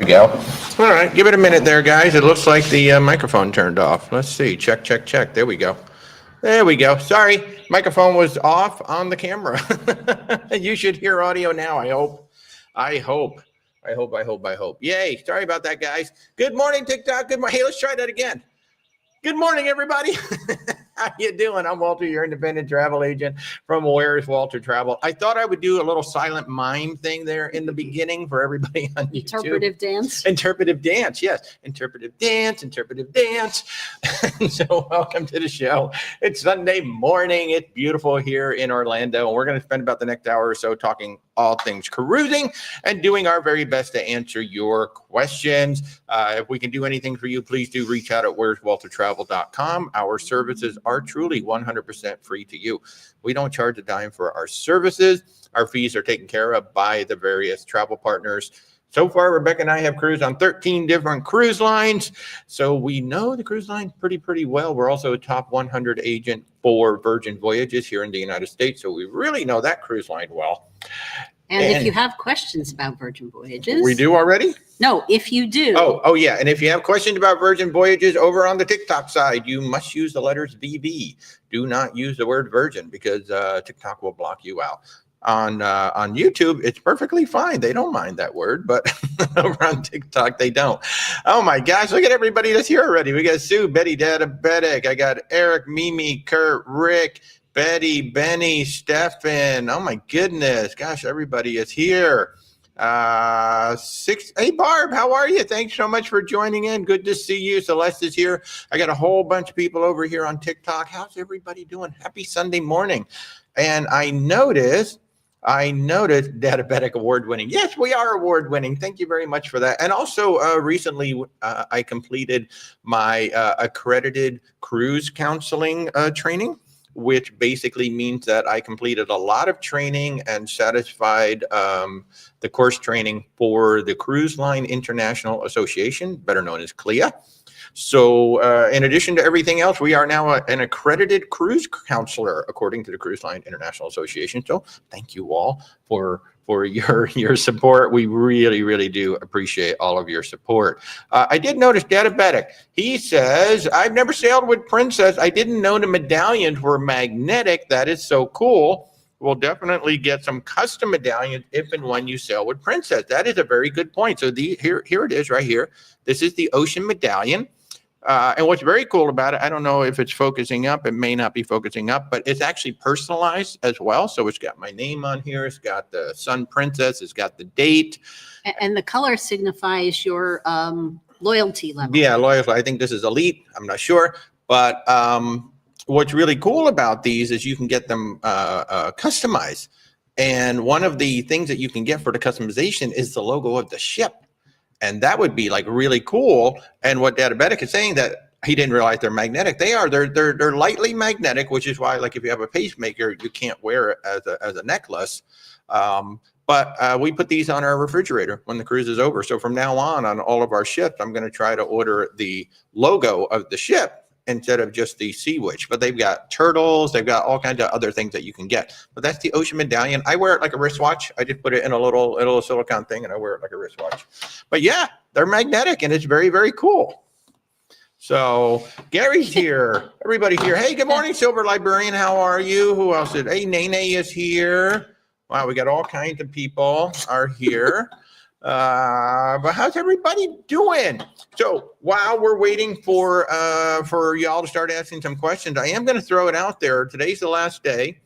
we go. All right, give it a minute there, guys. It looks like the microphone turned off. Let's see. Check, check, check. There we go. There we go. Sorry, microphone was off on the camera. You should hear audio now, I hope. I hope. Yay. Sorry about that, guys. Good morning, TikTok. Good morning. Hey, let's try that again. Good morning, everybody. How you doing? I'm Walter, your independent travel agent from Where's Walter Travel. I thought I would do a little silent mime thing there in the beginning for everybody on YouTube. Interpretive dance? Interpretive dance, yes. Interpretive dance. So welcome to the show. It's Sunday morning. It's beautiful here in Orlando. And we're going to spend about the next hour or so talking all things cruising and doing our very best to answer your questions. If we can do anything for you, please do reach out at where'swaltertravel.com. Our services are truly 100% free to you. We don't charge a dime for our services. Our fees are taken care of by the various travel partners. So far, Rebecca and I have cruised on 13 different cruise lines. So we know the cruise line pretty well. We're also a top 100 agent for Virgin Voyages here in the United States. So we really know that cruise line well. And if you have questions about Virgin Voyages. We do already? No, if you do. Oh, yeah. And if you have questions about Virgin Voyages over on the TikTok side, you must use the letters VV. Do not use the word Virgin because TikTok will block you out. On YouTube, it's perfectly fine. They don't mind that word, but over on TikTok, they don't. Oh my gosh, look at everybody that's here already. We got Sue, Betty, Diabetic. I got Eric, Mimi, Kurt, Rick, Betty, Benny, Stefan. Oh my goodness. Gosh, everybody is here. Hey Barb, how are you? Thanks so much for joining in. Good to see you. Celeste is here. I got a whole bunch of people over here on TikTok. How's everybody doing? Happy Sunday morning. And I noticed Diabetic award winning. Yes, we are award winning. Thank you very much for that. And also recently I completed my accredited cruise counseling training, which basically means that I completed a lot of training and satisfied the course training for the Cruise Line International Association, better known as CLIA. So in addition to everything else, we are now an accredited cruise counselor, according to the Cruise Line International Association. So thank you all for your support. We really do appreciate all of your support. I did notice Diabetic. He says, I've never sailed with Princess. I didn't know the medallions were magnetic. That is so cool. We'll definitely get some custom medallions if and when you sail with Princess. That is a very good point. So here it is right here. This is the Ocean Medallion. And what's very cool about it, I don't know if it's focusing up. It may not be focusing up, but it's actually personalized as well. So it's got my name on here. It's got the Sun Princess. It's got the date. And the color signifies your loyalty level. Yeah, loyalty. I think this is Elite. I'm not sure. But what's really cool about these is you can get them customized. And one of the things that you can get for the customization is the logo of the ship. And that would be like really cool. And what Diabetic is saying that he didn't realize they're magnetic. They are. They're lightly magnetic, which is why, like, if you have a pacemaker, you can't wear it as a necklace. But we put these on our refrigerator when the cruise is over. So from now on all of our ships, I'm going to try to order the logo of the ship instead of just the Sea Witch. But they've got turtles. They've got all kinds of other things that you can get. But that's the Ocean Medallion. I wear it like a wristwatch. I just put it in a little silicone thing, and I wear it like a wristwatch. But yeah, they're magnetic, and it's very cool. So Gary's here. Everybody's here. Hey, good morning, Silver Librarian. How are you? Who else is? Hey, Nene is here. Wow, we got all kinds of people are here. But how's everybody doing? So while we're waiting for y'all to start asking some questions, I am going to throw it out there. Today's the last day.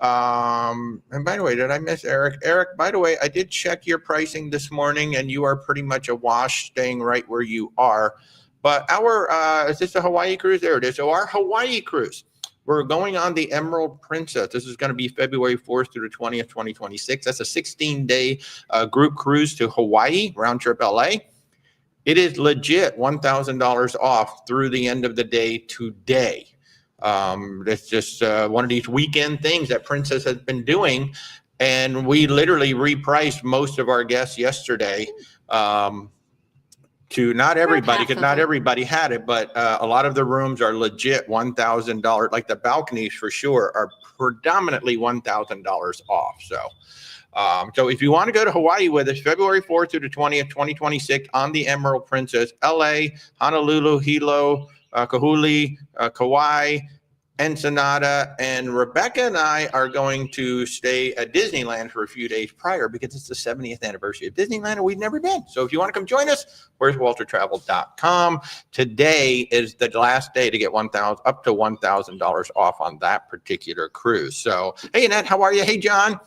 And by the way, did I miss Eric? Eric, by the way, I did check your pricing this morning, and you are pretty much a wash, staying right where you are. But is this a Hawaii cruise? There it is. So our Hawaii cruise. We're going on the Emerald Princess. This is going to be February 4th through the 20th, 2026. That's a 16-day group cruise to Hawaii, round trip LA. It is legit $1,000 off through the end of the day today. It's just one of these weekend things that Princess has been doing. And we literally repriced most of our guests yesterday. To not everybody, because not everybody had it, but a lot of the rooms are legit $1,000. Like the balconies for sure are predominantly $1,000 off. So So if you want to go to Hawaii with us, February 4th through the 20th, 2026 on the Emerald Princess, LA, Honolulu, Hilo, Kahului, Kauai, Ensenada, and Rebecca and I are going to stay at Disneyland for a few days prior because it's the 70th anniversary of Disneyland and we've never been. So if you want to come join us, where's waltertravel.com. Today is the last day to get up to $1,000 off on that particular cruise. So, hey, Annette, how are you? Hey, John.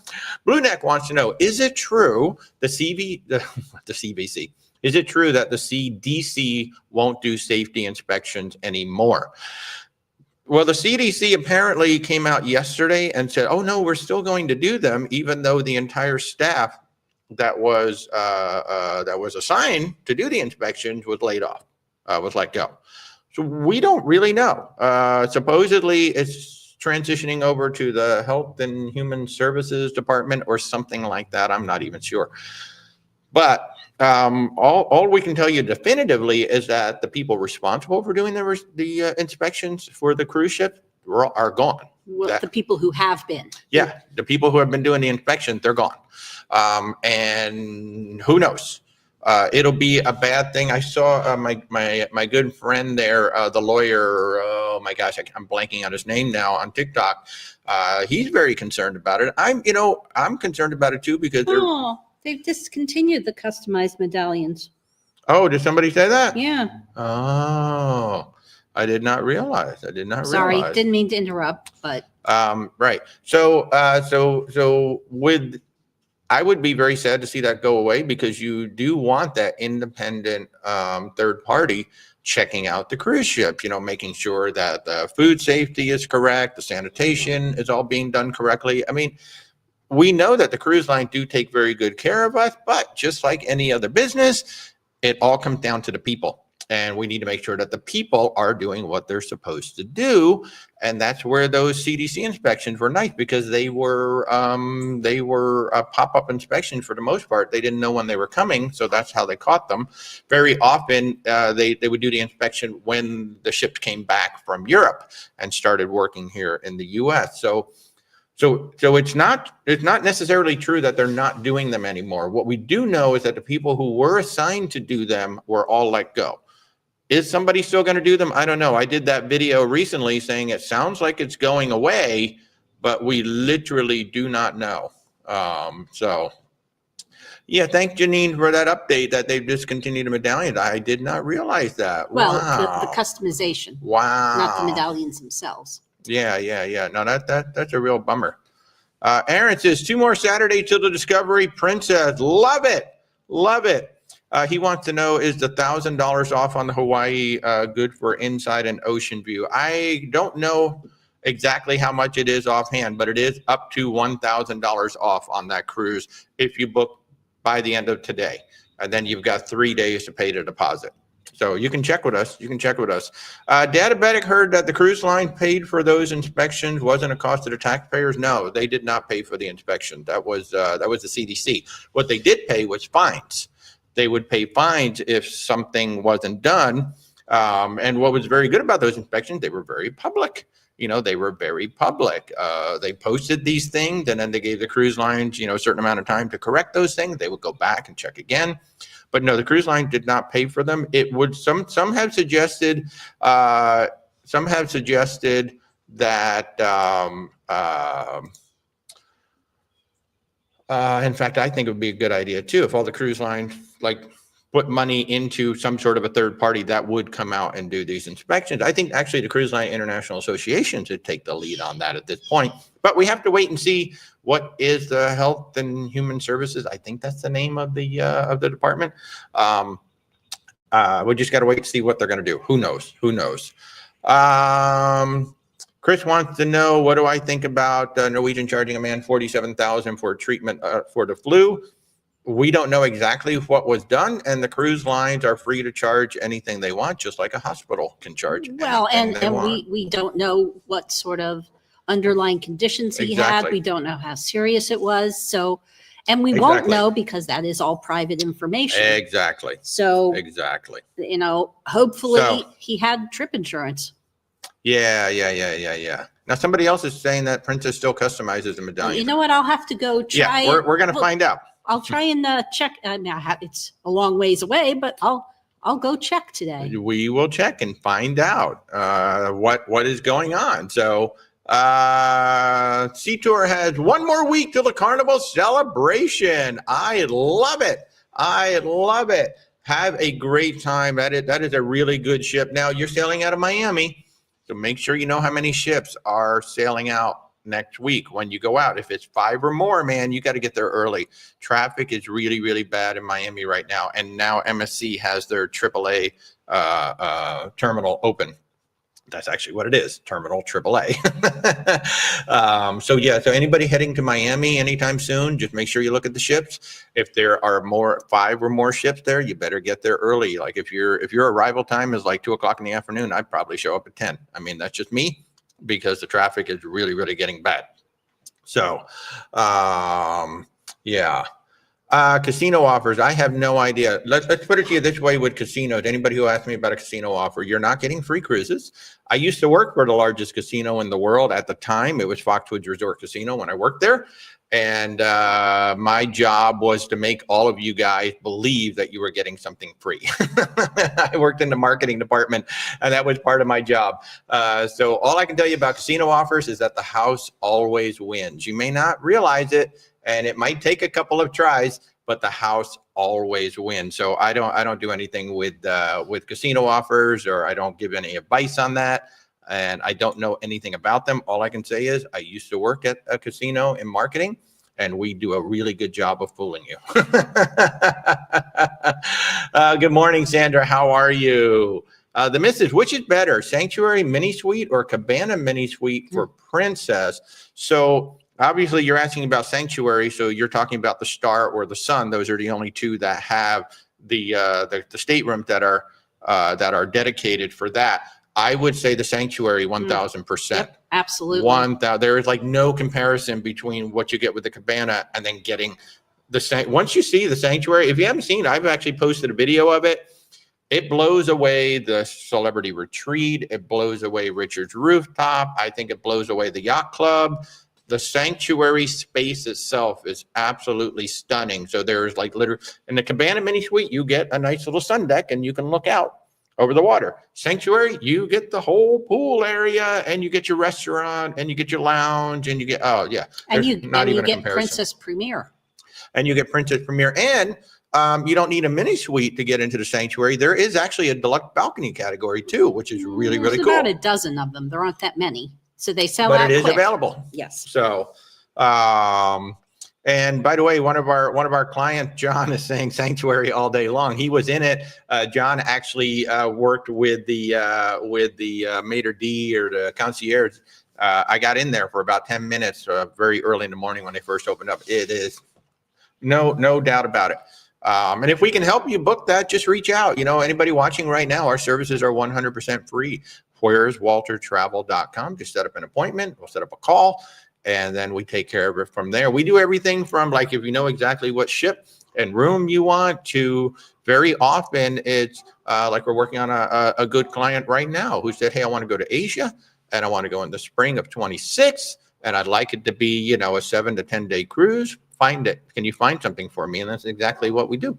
Blue Neck wants to know, is it true the CBC, is it true that the CDC won't do safety inspections anymore? Well, the CDC apparently came out yesterday and said, oh, no, we're still going to do them, even though the entire staff that was assigned to do the inspections was laid off, was let go. So we don't really know. Supposedly, it's transitioning over to the Health and Human Services Department or something like that. I'm not even sure. But all we can tell you definitively is that the people responsible for doing the inspections for the cruise ship are gone. Well, the people who have been. Yeah, the people who have been doing the inspections, they're gone. And who knows? It'll be a bad thing. I saw my good friend there, the lawyer. Oh my gosh, I'm blanking on his name now on TikTok. He's very concerned about it. I'm concerned about it too because they've discontinued the customized medallions. Oh, did somebody say that? Yeah. Oh, I did not realize. Sorry, didn't mean to interrupt, but. Right. So I would be very sad to see that go away because you do want that independent third party checking out the cruise ship, making sure that the food safety is correct, the sanitation is all being done correctly. I mean, we know that the cruise line do take very good care of us, but just like any other business, it all comes down to the people. And we need to make sure that the people are doing what they're supposed to do. And that's where those CDC inspections were nice because they were pop-up inspections for the most part. They didn't know when they were coming, so that's how they caught them. Very often, they would do the inspection when the ships came back from Europe and started working here in the U.S. So it's not necessarily true that they're not doing them anymore. What we do know is that the people who were assigned to do them were all let go. Is somebody still going to do them? I don't know. I did that video recently saying it sounds like it's going away, but we literally do not know. So yeah, thank Janine for that update that they've discontinued the medallions. I did not realize that. Well, wow. the customization. Wow. Not the medallions themselves. Yeah. No, that's a real bummer. Aaron says 2 more Saturdays till the Discovery Princess. Love it. He wants to know, is the $1,000 off on the Hawaii good for inside and ocean view? I don't know exactly how much it is offhand, but it is up to $1,000 off on that cruise if you book by the end of today. And then you've got 3 days to pay the deposit. So you can check with us. Databetic heard that the cruise line paid for those inspections. Wasn't a cost to the taxpayers. No, they did not pay for the inspection. That was the CDC. What they did pay was fines. They would pay fines if something wasn't done. And what was very good about those inspections, they were very public. They posted these things and then they gave the cruise lines, a certain amount of time to correct those things. They would go back and check again. But no, the cruise line did not pay for them. It would some have suggested that in fact, I think it would be a good idea too if all the cruise lines put money into some sort of a third party that would come out and do these inspections. I think actually the Cruise Line International Association should take the lead on that at this point. But we have to wait and see what is the Health and Human Services. I think that's the name of the department. We just got to wait and see what they're going to do. Who knows? Chris wants to know, what do I think about Norwegian charging a man $47,000 for treatment for the flu? We don't know exactly what was done, and the cruise lines are free to charge anything they want, just like a hospital can charge. Well, and we don't know what sort of underlying conditions he had. We don't know how serious it was. So, and we won't know because that is all private information. Exactly. So, hopefully he had trip insurance. Yeah. Now, somebody else is saying that Princess still customizes the medallion. You know what? I'll have to go try. Yeah, we're going to find out. I'll try and check. Now it's a long ways away, but I'll go check today. We will check and find out what is going on. So Sea Tour has one more week till the Carnival celebration. I love it. I love it. Have a great time. That is a really good ship. Now you're sailing out of Miami, so make sure you know how many ships are sailing out next week when you go out. If it's 5 or more, man, you got to get there early. Traffic is really, really bad in Miami right now. And now MSC has their AAA terminal open. That's actually what it is, terminal AAA. So anybody heading to Miami anytime soon, just make sure you look at the ships. If there are 5 or more ships there, you better get there early. Like if your arrival time is like 2:00 in the afternoon, I'd probably show up at 10. I mean, that's just me, because the traffic is really, really getting bad. So, casino offers. I have no idea. Let's put it to you this way with casinos. Anybody who asks me about a casino offer, you're not getting free cruises. I used to work for the largest casino in the world at the time. It was Foxwoods Resort Casino when I worked there. And my job was to make all of you guys believe that you were getting something free. I worked in the marketing department, and that was part of my job. So all I can tell you about casino offers is that the house always wins. You may not realize it, and it might take a couple of tries, but the house always wins. So I don't do anything with casino offers, or I don't give any advice on that. And I don't know anything about them. All I can say is I used to work at a casino in marketing, and we do a really good job of fooling you. Good morning, Sandra. How are you? The missus, which is better, Sanctuary Mini Suite or Cabana Mini Suite for Princess? So obviously you're asking about Sanctuary, so you're talking about the Star or the Sun. Those are the only two that have the staterooms that are dedicated for that. I would say the Sanctuary 1,000%. Yep, absolutely. There is like no comparison between what you get with the Cabana and then getting the once you see the Sanctuary. If you haven't seen it, I've actually posted a video of it. It blows away the Celebrity Retreat. It blows away Richard's Rooftop. I think it blows away the Yacht Club. The Sanctuary space itself is absolutely stunning. So there's like literally in the Cabana Mini Suite, you get a nice little sun deck and you can look out over the water. Sanctuary, you get the whole pool area, and you get your restaurant, and you get your lounge, and you get and you get Princess Premier. And you get Princess Premier, and you don't need a mini suite to get into the Sanctuary. There is actually a deluxe balcony category too, which is really, really cool. About a dozen of them. There aren't that many, so they sell out quick. But it is available. Yes. So, and by the way, one of our clients, John, is saying Sanctuary all day long. He was in it. John actually worked with the maitre d' or the concierge. I got in there for about 10 minutes, very early in the morning when they first opened up. It is no doubt about it. And if we can help you book that, just reach out. You know, anybody watching right now, our services are 100% free. Where's WalterTravel.com. Just set up an appointment. We'll set up a call, and then we take care of it from there. We do everything from, like, if you know exactly what ship and room you want, to very often it's like we're working on a good client right now who said, hey, I want to go to Asia, and I want to go in the spring of 26, and I'd like it to be, you know, a 7 to 10 day cruise. Find it. Can you find something for me? And that's exactly what we do.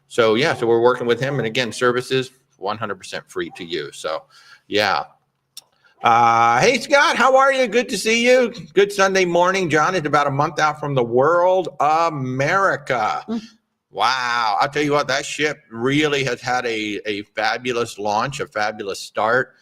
So yeah, so we're working with him, and again, services 100% free to you. So yeah. Hey, Scott, how are you? Good to see you. Good Sunday morning. John is about a month out from the World America. Wow. I'll tell you what, that ship really has had a fabulous launch, a fabulous start.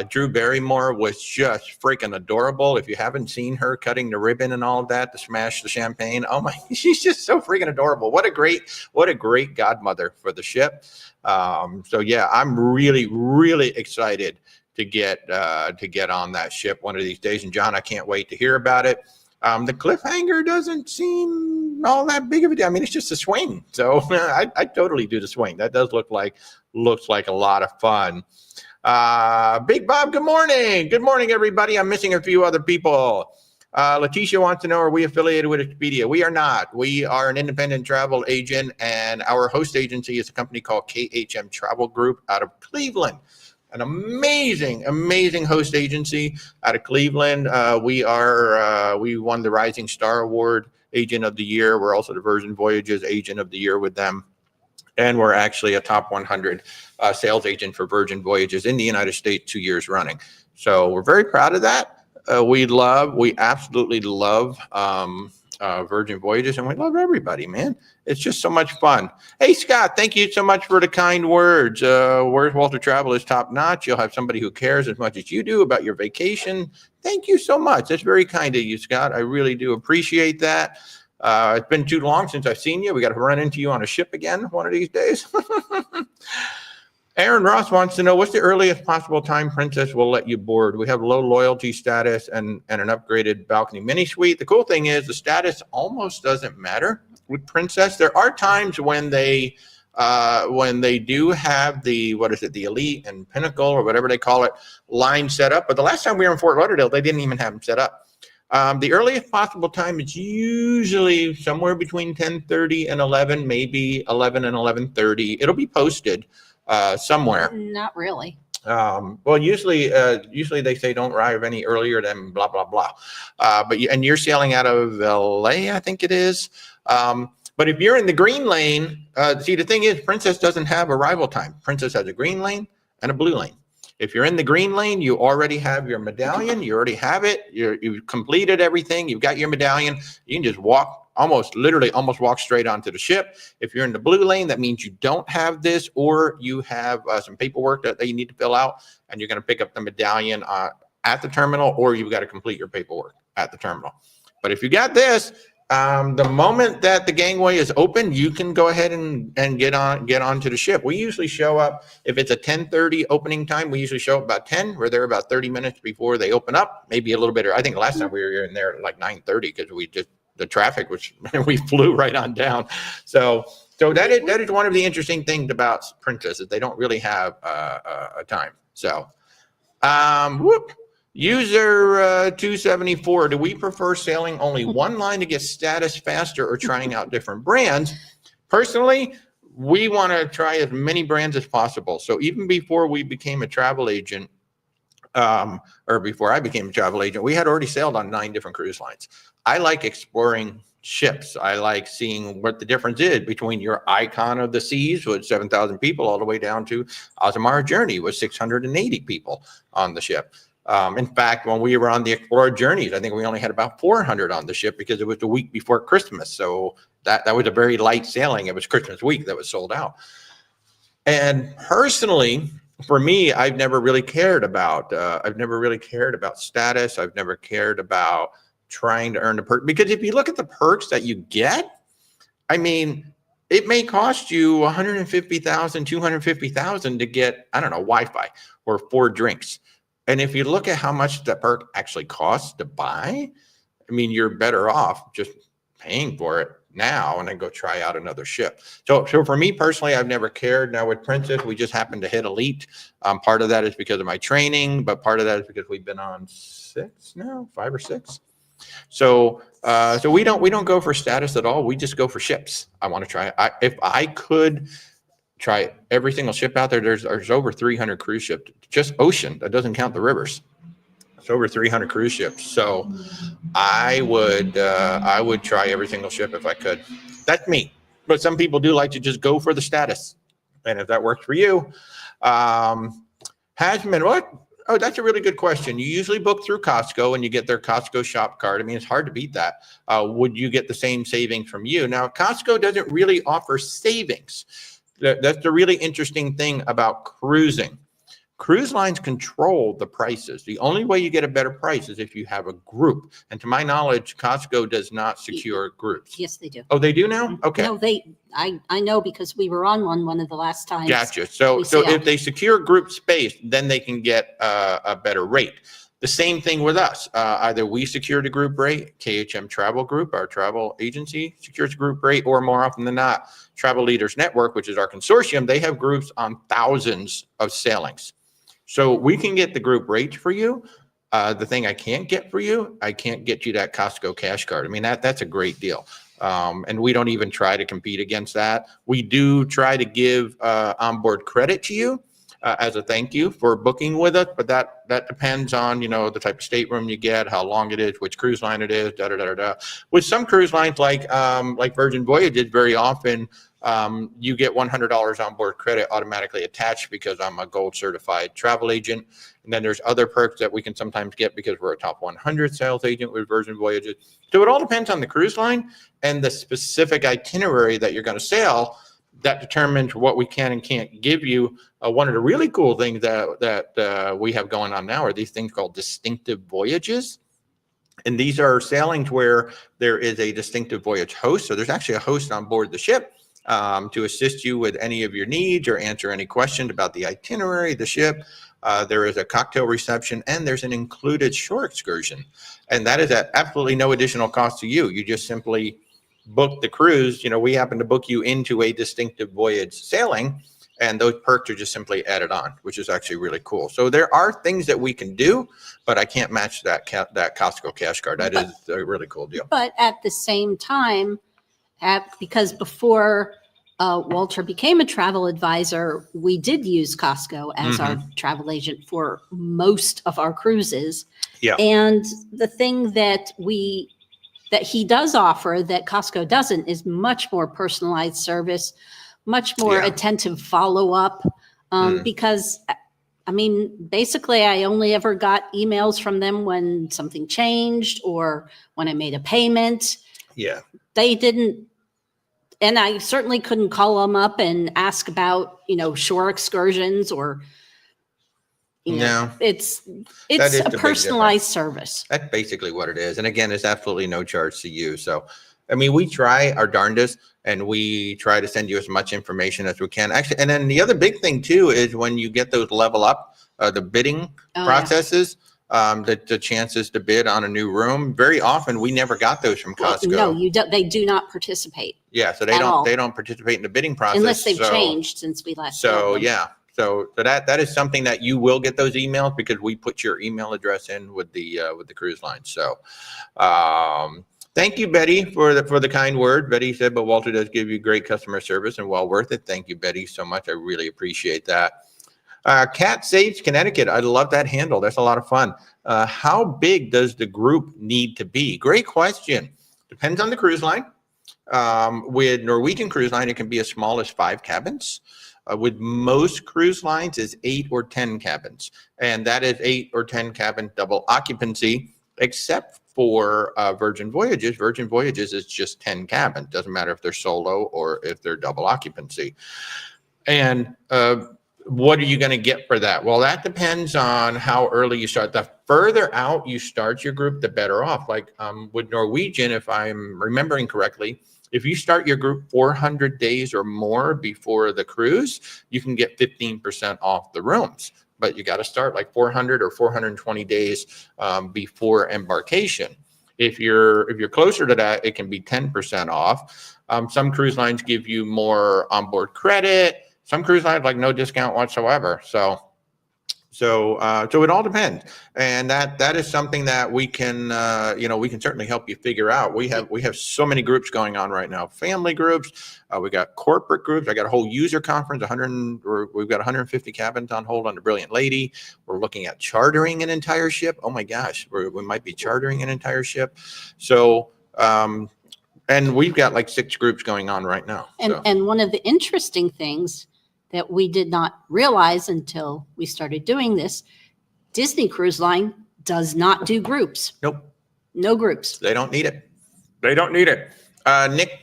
Drew Barrymore was just freaking adorable. If you haven't seen her cutting the ribbon and all of that to smash the champagne, oh my, she's just so freaking adorable. What a great godmother for the ship. So yeah, I'm really, really excited to get on that ship one of these days. And John, I can't wait to hear about it. The cliffhanger doesn't seem all that big of a deal. I mean, it's just a swing. So I totally do the swing. That does looks like a lot of fun. Big Bob, good morning. Good morning, everybody. I'm missing a few other people. Letitia wants to know, are we affiliated with Expedia? We are not. We are an independent travel agent, and our host agency is a company called KHM Travel Group out of Cleveland. an amazing, amazing host agency out of Cleveland. We won the Rising Star Award Agent of the Year. We're also the Virgin Voyages Agent of the Year with them. And we're actually a top 100 sales agent for Virgin Voyages in the United States 2 years running. So we're very proud of that. We absolutely love Virgin Voyages, and we love everybody, man. It's just so much fun. Hey, Scott, thank you so much for the kind words. Where's Walter Travel is top notch. You'll have somebody who cares as much as you do about your vacation. Thank you so much. That's very kind of you, Scott. I really do appreciate that. It's been too long since I've seen you. We got to run into you on a ship again one of these days. Aaron Ross wants to know, what's the earliest possible time Princess will let you board? We have low loyalty status and an upgraded balcony mini suite. The cool thing is the status almost doesn't matter with Princess. There are times when they do have the Elite and Pinnacle or whatever they call it line set up. But the last time we were in Fort Lauderdale, they didn't even have them set up. The earliest possible time is usually somewhere between 10:30 and 11, maybe 11 and 11:30. It'll be posted somewhere. Not really. Well, usually they say don't arrive any earlier than blah, blah, blah. And you're sailing out of LA, I think it is. But if you're in the green lane, see, the thing is, Princess doesn't have arrival time. Princess has a green lane and a blue lane. If you're in the green lane, you already have your medallion. You already have it. You've completed everything. You've got your medallion. You can just literally walk straight onto the ship. If you're in the blue lane, that means you don't have this, or you have some paperwork that you need to fill out, and you're going to pick up the medallion at the terminal, or you've got to complete your paperwork at the terminal. But if you got this, the moment that the gangway is open, you can go ahead and get onto the ship. We usually show up, if it's a 10:30 opening time, we usually show up about 10. We're there about 30 minutes before they open up, maybe a little bit. I think last time we were in there at like 9:30 because the traffic was, we flew right on down. So that is one of the interesting things about Princess, is they don't really have a time. So, User 274, do we prefer sailing only one line to get status faster or trying out different brands? Personally, we want to try as many brands as possible. So even before we became a travel agent, or before I became a travel agent, we had already sailed on 9 different cruise lines. I like exploring ships. I like seeing what the difference is between your Icon of the Seas with 7,000 people all the way down to Azamara Journey with 680 people on the ship. In fact, when we were on the Explorer Journeys, I think we only had about 400 on the ship because it was the week before Christmas. So that was a very light sailing. It was Christmas week that was sold out. And personally, for me, I've never really cared about status. I've never cared about trying to earn the perk, because if you look at the perks that you get, I mean, it may cost you $150,000, $250,000 to get, I don't know, Wi-Fi or 4 drinks. And if you look at how much the perk actually costs to buy, I mean, you're better off just paying for it now and then go try out another ship. So for me personally, I've never cared. Now with Princess, we just happened to hit Elite. Part of that is because of my training, but part of that is because we've been on 5 or 6. So we don't go for status at all. We just go for ships. I want to try. If I could try every single ship out there, there's over 300 cruise ships, just ocean. That doesn't count the rivers. It's over 300 cruise ships. So I would try every single ship if I could. That's me. But some people do like to just go for the status. And if that works for you, Hajman, what? Oh, that's a really good question. You usually book through Costco and you get their Costco shop card. I mean, it's hard to beat that. Would you get the same savings from you? Now, Costco doesn't really offer savings. That's the really interesting thing about cruising. Cruise lines control the prices. The only way you get a better price is if you have a group. And to my knowledge, Costco does not secure groups. Yes, they do. Oh, they do now? Okay. No, I know because we were on one of the last times. Gotcha. So if they secure group space, then they can get a better rate. The same thing with us. Either we secured a group rate, KHM Travel Group, our travel agency, secures a group rate, or more often than not, Travel Leaders Network, which is our consortium, they have groups on thousands of sailings. So we can get the group rates for you. The thing I can't get for you, I can't get you that Costco cash card. I mean, that's a great deal. And we don't even try to compete against that. We do try to give onboard credit to you. as a thank you for booking with us, but that depends on, the type of stateroom you get, how long it is, which cruise line it is, With some cruise lines like Virgin Voyages, very often you get $100 onboard credit automatically attached because I'm a gold certified travel agent. And then there's other perks that we can sometimes get because we're a top 100 sales agent with Virgin Voyages. So it all depends on the cruise line and the specific itinerary that you're going to sail. That determines what we can and can't give you. One of the really cool things that we have going on now are these things called distinctive voyages. And these are sailings where there is a distinctive voyage host. So there's actually a host on board the ship to assist you with any of your needs or answer any questions about the itinerary, the ship. There is a cocktail reception, and there's an included shore excursion. And that is at absolutely no additional cost to you. You just simply book the cruise. We happen to book you into a distinctive voyage sailing, and those perks are just simply added on, which is actually really cool. So there are things that we can do, but I can't match that Costco cash card. That is a really cool deal. But at the same time, because before Walter became a travel advisor, we did use Costco as our travel agent for most of our cruises. Yeah. And the thing that he does offer that Costco doesn't is much more personalized service, much more attentive follow-up, because basically I only ever got emails from them when something changed or when I made a payment. Yeah. They didn't, and I certainly couldn't call them up and ask about, shore excursions or, No, it's a personalized service. That's basically what it is. And again, it's absolutely no charge to you. So, we try our darndest and we try to send you as much information as we can. Actually, and then the other big thing too is when you get those level up, the bidding processes, the chances to bid on a new room. Very often, we never got those from Costco. No, they do not participate. Yeah, so they don't participate in the bidding process unless they've changed since we last. So that is something that you will get those emails because we put your email address in with the cruise line. So, thank you, Betty, for the kind word. Betty said, but Walter does give you great customer service and well worth it. Thank you, Betty, so much. I really appreciate that. Cat Saves Connecticut. I love that handle. That's a lot of fun. How big does the group need to be? Great question. Depends on the cruise line. With Norwegian Cruise Line, it can be as small as 5 cabins. With most cruise lines is 8 or 10 cabins. And that is 8 or 10 cabin double occupancy, except for Virgin Voyages. Virgin Voyages is just 10 cabins. Doesn't matter if they're solo or if they're double occupancy. And what are you going to get for that? Well, that depends on how early you start. The further out you start your group, the better off. Like with Norwegian, if I'm remembering correctly, if you start your group 400 days or more before the cruise, you can get 15% off the rooms. But you got to start like 400 or 420 days before embarkation. If you're closer to that, it can be 10% off. Some cruise lines give you more onboard credit. Some cruise lines like no discount whatsoever. So it all depends, and that is something that we can we can certainly help you figure out. We have so many groups going on right now. Family groups, we got corporate groups. I got a whole user conference. We've got 150 cabins on hold on the Brilliant Lady. We're looking at chartering an entire ship. Oh my gosh, we might be chartering an entire ship. So. And we've got like 6 groups going on right now. And one of the interesting things that we did not realize until we started doing this, Disney Cruise Line does not do groups. Nope. No groups. They don't need it.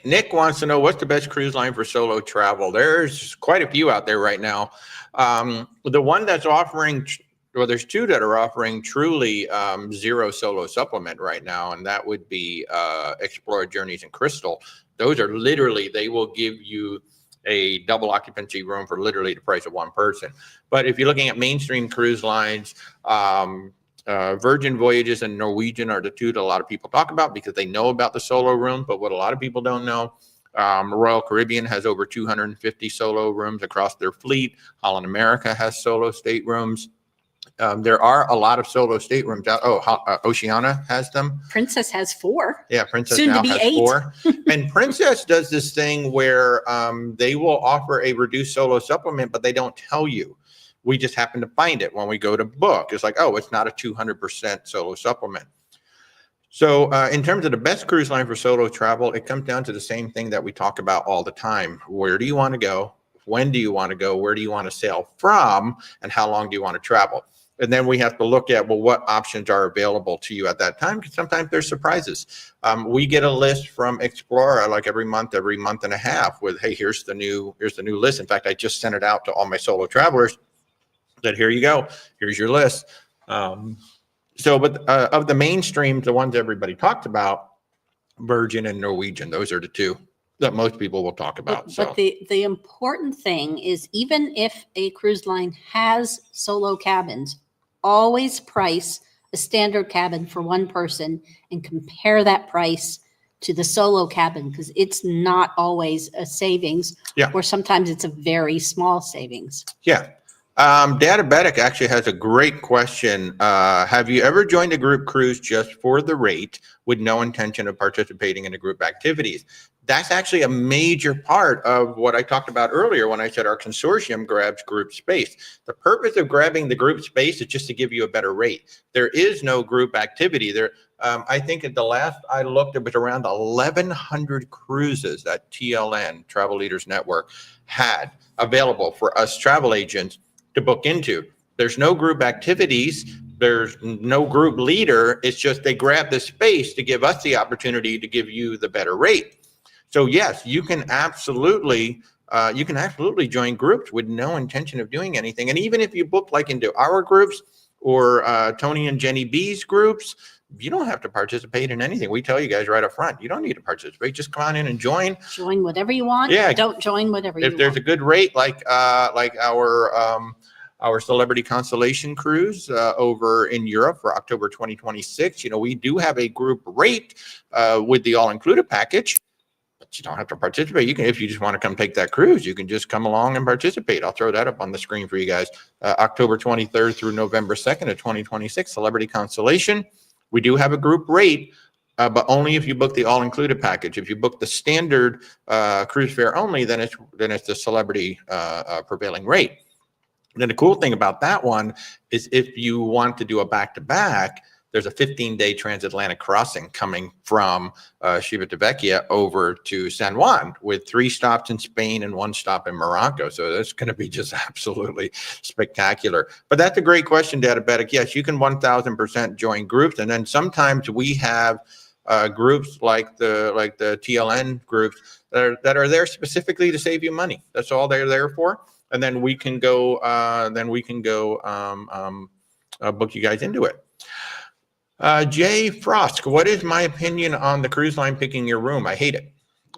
Nick wants to know, what's the best cruise line for solo travel? There's quite a few out there right now. The one that's offering, there's 2 that are offering truly zero solo supplement right now, and that would be Explorer Journeys and Crystal. Those are literally, they will give you a double occupancy room for literally the price of one person. But if you're looking at mainstream cruise lines, Virgin Voyages and Norwegian are the 2 that a lot of people talk about because they know about the solo room. But what a lot of people don't know, Royal Caribbean has over 250 solo rooms across their fleet. Holland America has solo staterooms. There are a lot of solo staterooms out. Oceania has them. Princess has 4. Yeah, Princess Soon now to be has 8. 4. And Princess does this thing where they will offer a reduced solo supplement, but they don't tell you. We just happen to find it when we go to book. It's like, oh, it's not a 200% solo supplement. So in terms of the best cruise line for solo travel, it comes down to the same thing that we talk about all the time. Where do you want to go? When do you want to go? Where do you want to sail from? And how long do you want to travel? And then we have to look at, well, what options are available to you at that time? Because sometimes there's surprises. We get a list from Explora like every month and a half with, hey, here's the new list. In fact, I just sent it out to all my solo travelers. That here you go. Here's your list. But of the mainstreams, the ones everybody talked about, Virgin and Norwegian, those are the two that most people will talk about. But the important thing is, even if a cruise line has solo cabins, always price a standard cabin for one person and compare that price to the solo cabin, because it's not always a savings, or sometimes it's a very small savings. Yeah. Databetic actually has a great question. Have you ever joined a group cruise just for the rate with no intention of participating in the group activities? That's actually a major part of what I talked about earlier when I said our consortium grabs group space. The purpose of grabbing the group space is just to give you a better rate. There is no group activity there. I think at the last I looked, it was around 1,100 cruises that TLN, Travel Leaders Network, had available for us travel agents to book into. There's no group activities. There's no group leader. It's just they grab the space to give us the opportunity to give you the better rate. So yes, you can absolutely join groups with no intention of doing anything. And even if you book like into our groups or Tony and Jenny B's groups, you don't have to participate in anything. We tell you guys right up front, you don't need to participate. Just come on in and join. Join whatever you want. Yeah. Don't join whatever you want. If there's a good rate, like our Celebrity Constellation cruise over in Europe for October 2026, we do have a group rate with the all-included package, but you don't have to participate. You can, if you just want to come take that cruise, you can just come along and participate. I'll throw that up on the screen for you guys. October 23rd through November 2nd of 2026, Celebrity Constellation. We do have a group rate, but only if you book the all-included package. If you book the standard cruise fare only, then it's the Celebrity prevailing rate. Then the cool thing about that one is if you want to do a back-to-back, there's a 15-day transatlantic crossing coming from Civitavecchia over to San Juan with 3 stops in Spain and 1 stop in Morocco. So that's going to be just absolutely spectacular. But that's a great question, Databetic. Yes, you can 1,000% join groups. And then sometimes we have groups like the TLN groups that are there specifically to save you money. That's all they're there for. And then we can go book you guys into it. Jay Frost, what is my opinion on the cruise line picking your room? I hate it.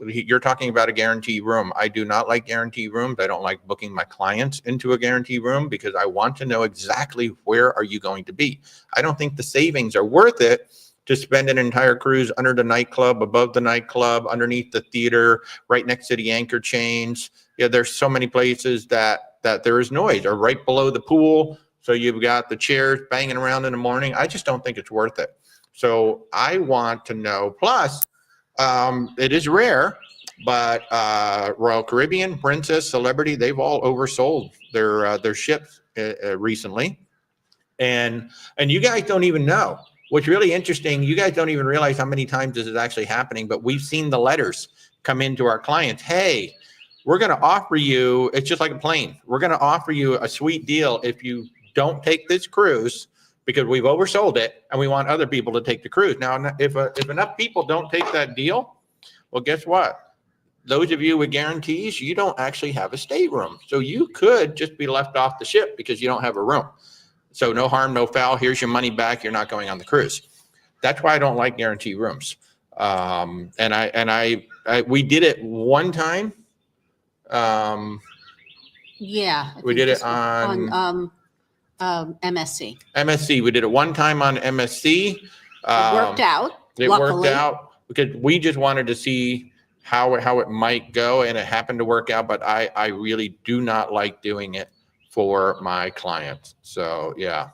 You're talking about a guarantee room. I do not like guarantee rooms. I don't like booking my clients into a guarantee room because I want to know exactly where are you going to be. I don't think the savings are worth it to spend an entire cruise under the nightclub, above the nightclub, underneath the theater, right next to the anchor chains. Yeah, there's so many places that there is noise, or right below the pool. So you've got the chairs banging around in the morning. I just don't think it's worth it. So I want to know. Plus, it is rare, but Royal Caribbean, Princess, Celebrity, they've all oversold their ships recently. And you guys don't even know. What's really interesting, you guys don't even realize how many times this is actually happening, but we've seen the letters come into our clients. Hey, we're going to offer you, it's just like a plane. We're going to offer you a sweet deal if you don't take this cruise because we've oversold it and we want other people to take the cruise. Now, if enough people don't take that deal, well, guess what? Those of you with guarantees, you don't actually have a stateroom. So you could just be left off the ship because you don't have a room. So no harm, no foul. Here's your money back. You're not going on the cruise. That's why I don't like guarantee rooms. We did it one time. We did it on MSC. MSC. We did it one time on MSC. It worked out. It worked out because we just wanted to see how it might go, and it happened to work out. But I really do not like doing it for my clients. So yeah.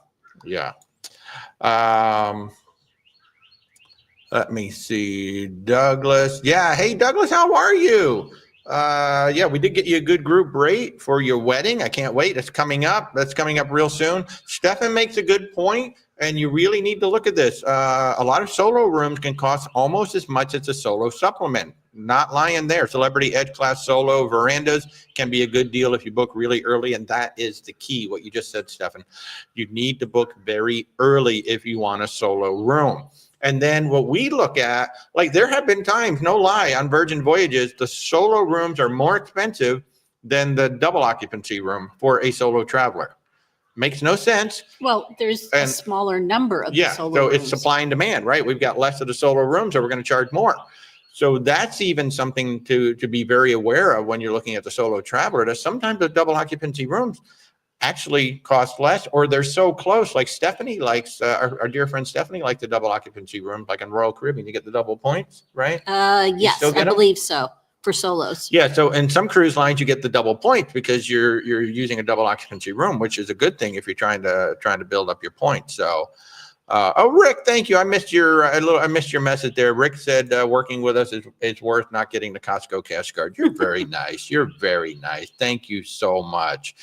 Let me see, Douglas. Yeah, hey Douglas, how are you? Yeah, we did get you a good group rate for your wedding. I can't wait. It's coming up. That's coming up real soon. Stefan makes a good point, and you really need to look at this. A lot of solo rooms can cost almost as much as a solo supplement. Not lying there. Celebrity Edge Class Solo verandas can be a good deal if you book really early, and that is the key, what you just said, Stefan. You need to book very early if you want a solo room. And then what we look at, like there have been times, no lie, on Virgin Voyages, the solo rooms are more expensive than the double occupancy room for a solo traveler. Makes no sense. Well, there's a smaller number of the solo so rooms. It's supply and demand, right? We've got less of the solo rooms, so we're going to charge more. So that's even something to be very aware of when you're looking at the solo traveler. That sometimes the double occupancy rooms actually cost less, or they're so close. Like Stephanie likes, our dear friend Stephanie likes the double occupancy room, like in Royal Caribbean. You get the double points, right? Yes, I believe so, for solos. Yeah, so in some cruise lines you get the double points because you're using a double occupancy room, which is a good thing if you're trying to build up your points. So Rick, thank you. I missed your message there. Rick said working with us is worth not getting the Costco cash card. You're very nice. You're very nice. Thank you so much.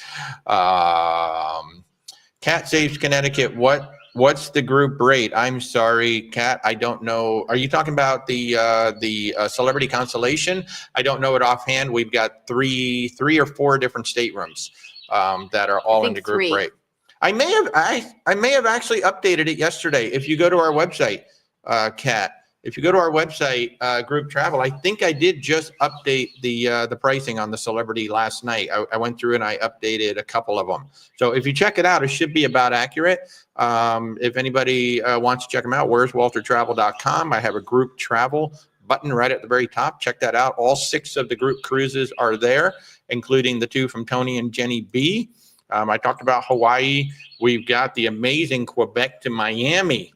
Cat Saves Connecticut. What's the group rate? I'm sorry, Kat. I don't know. Are you talking about the Celebrity Constellation? I don't know it offhand. We've got three or four different staterooms that are all in the group rate. I may have actually updated it yesterday. If you go to our website, Kat, if you go to our website, Group Travel, I think I did just update the pricing on the Celebrity last night. I went through and I updated a couple of them. So if you check it out, it should be about accurate. If anybody wants to check them out, where'swaltertravel.com. I have a Group Travel button right at the very top. Check that out. All 6 of the group cruises are there, including the 2 from Tony and Jenny B. I talked about Hawaii. We've got the amazing Quebec to Miami.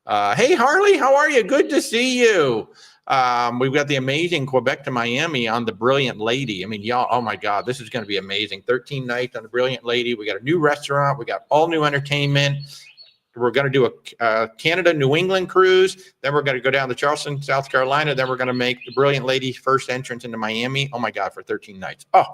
Hey, Harley, how are you? Good to see you. We've got the amazing Quebec to Miami on the Brilliant Lady. I mean, y'all, oh my God, this is going to be amazing. 13 nights on the Brilliant Lady. We got a new restaurant. We got all new entertainment. We're going to do a Canada, New England cruise. Then we're going to go down to Charleston, South Carolina. Then we're going to make the Brilliant Lady's first entrance into Miami. Oh my God, for 13 nights. Oh,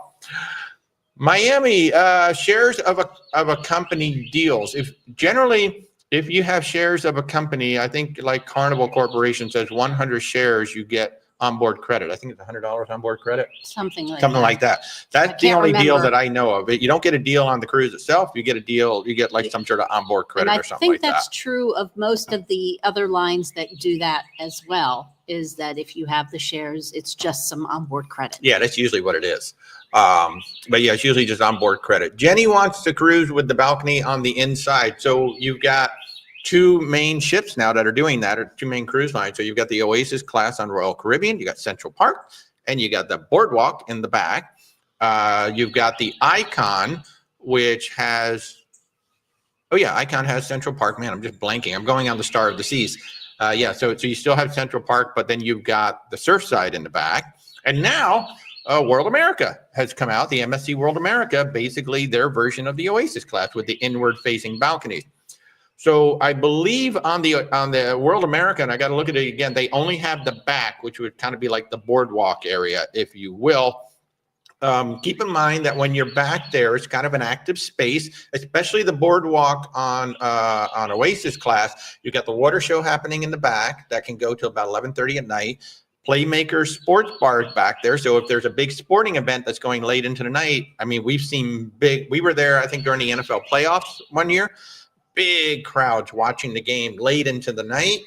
Miami, shares of a company deals. If you have shares of a company, I think like Carnival Corporation says 100 shares, you get onboard credit. I think it's $100 onboard credit. Something like that. That's the only deal that I know of. You don't get a deal on the cruise itself. You get a deal. You get like some sort of onboard credit or something like that. I think that's true of most of the other lines that do that as well, is that if you have the shares, it's just some onboard credit. Yeah, that's usually what it is. But yeah, it's usually just onboard credit. Jenny wants to cruise with the balcony on the inside. So you've got 2 main ships now that are doing that, or 2 main cruise lines. So you've got the Oasis class on Royal Caribbean, you got Central Park, and you got the Boardwalk in the back. You've got the Icon, which has, Icon has Central Park. Man, I'm just blanking. I'm going on the Star of the Seas. So you still have Central Park, but then you've got the Surfside in the back. And now World America has come out, the MSC World America, basically their version of the Oasis class with the inward facing balconies. So I believe on the World America, and I got to look at it again, they only have the back, which would kind of be like the boardwalk area, if you will. Keep in mind that when you're back there, it's kind of an active space, especially the boardwalk on Oasis class. You got the water show happening in the back that can go till about 11:30 at night. Playmaker sports bars back there. So if there's a big sporting event that's going late into the night, I mean, we've seen we were there, I think, during the NFL playoffs one year, big crowds watching the game late into the night.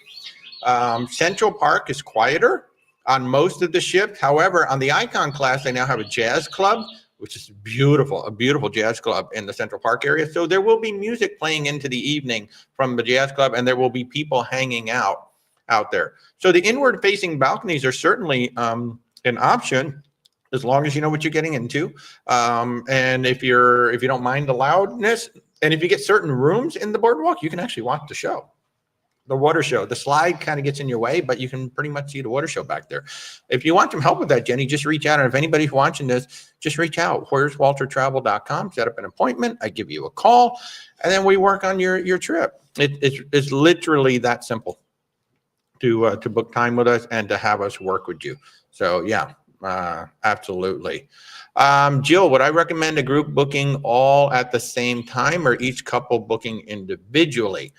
Central Park is quieter on most of the ships. However, on the Icon class, they now have a jazz club, which is beautiful, a beautiful jazz club in the Central Park area. So there will be music playing into the evening from the jazz club, and there will be people hanging out there. So the inward facing balconies are certainly an option, as long as you know what you're getting into. And if you don't mind the loudness, and if you get certain rooms in the boardwalk, you can actually watch the show, the water show. The slide kind of gets in your way, but you can pretty much see the water show back there. If you want some help with that, Jenny, just reach out. And if anybody's watching this, just reach out. where'swaltertravel.com, set up an appointment. I give you a call, and then we work on your trip. It's literally that simple to book time with us and to have us work with you. So yeah, Absolutely. Jill, would I recommend a group booking all at the same time or each couple booking individually?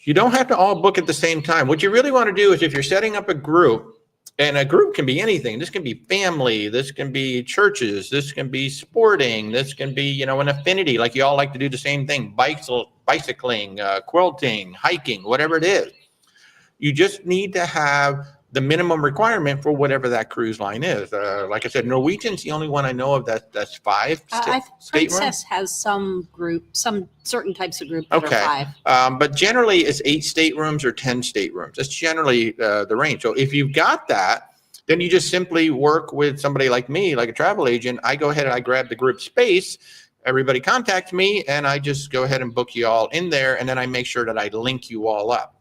You don't have to all book at the same time. What you really want to do is if you're setting up a group, and a group can be anything. This can be family. This can be churches. This can be sporting. This can be, you know, an affinity. Like you all like to do the same thing, bicycling, quilting, hiking, whatever it is. You just need to have the minimum requirement for whatever that cruise line is. Like I said, Norwegian's the only one I know of that's 5 staterooms. Princess has some certain types of group that are 5. But generally it's 8 staterooms or 10 staterooms. That's generally the range. So if you've got that, then you just simply work with somebody like me, like a travel agent. I go ahead and I grab the group space. Everybody contacts me and I just go ahead and book you all in there. And then I make sure that I link you all up.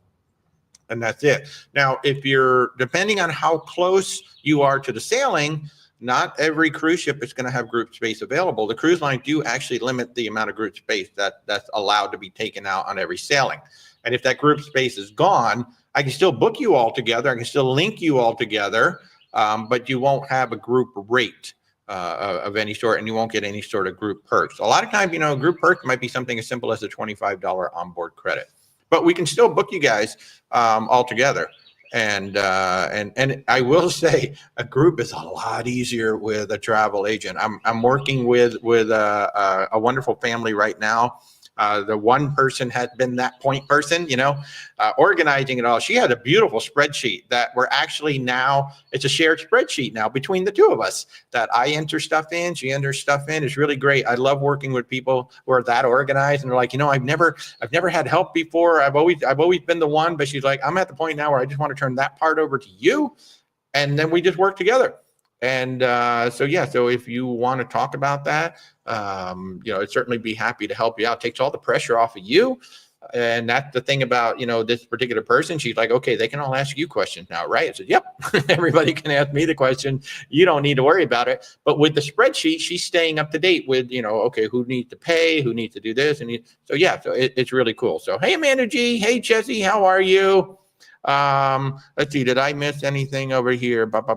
And that's it. Now, if you're, depending on how close you are to the sailing, not every cruise ship is going to have group space available. The cruise lines do actually limit the amount of group space that's allowed to be taken out on every sailing. And if that group space is gone, I can still book you all together. I can still link you all together, but you won't have a group rate of any sort, and you won't get any sort of group perks. A lot of times, you know, group perks might be something as simple as a $25 onboard credit. But we can still book you guys all together. And I will say a group is a lot easier with a travel agent. I'm working with a wonderful family right now. The one person had been that point person, you know, organizing it all. She had a beautiful spreadsheet that we're actually now, it's a shared spreadsheet now between the two of us that I enter stuff in, she enters stuff in. It's really great. I love working with people who are that organized and they're like, you know, I've never had help before. I've always been the one, but she's like, I'm at the point now where I just want to turn that part over to you. And then we just work together. And so if you want to talk about that, you know, I'd certainly be happy to help you out. It takes all the pressure off of you. And that's the thing about, you know, this particular person. She's like, okay, they can all ask you questions now, right? I said, yep, everybody can ask me the question. You don't need to worry about it. But with the spreadsheet, she's staying up to date with, you know, okay, who needs to pay, who needs to do this. And so it's really cool. So, hey, Amanda G. Hey, Jesse, how are you? Let's see, did I miss anything over here? John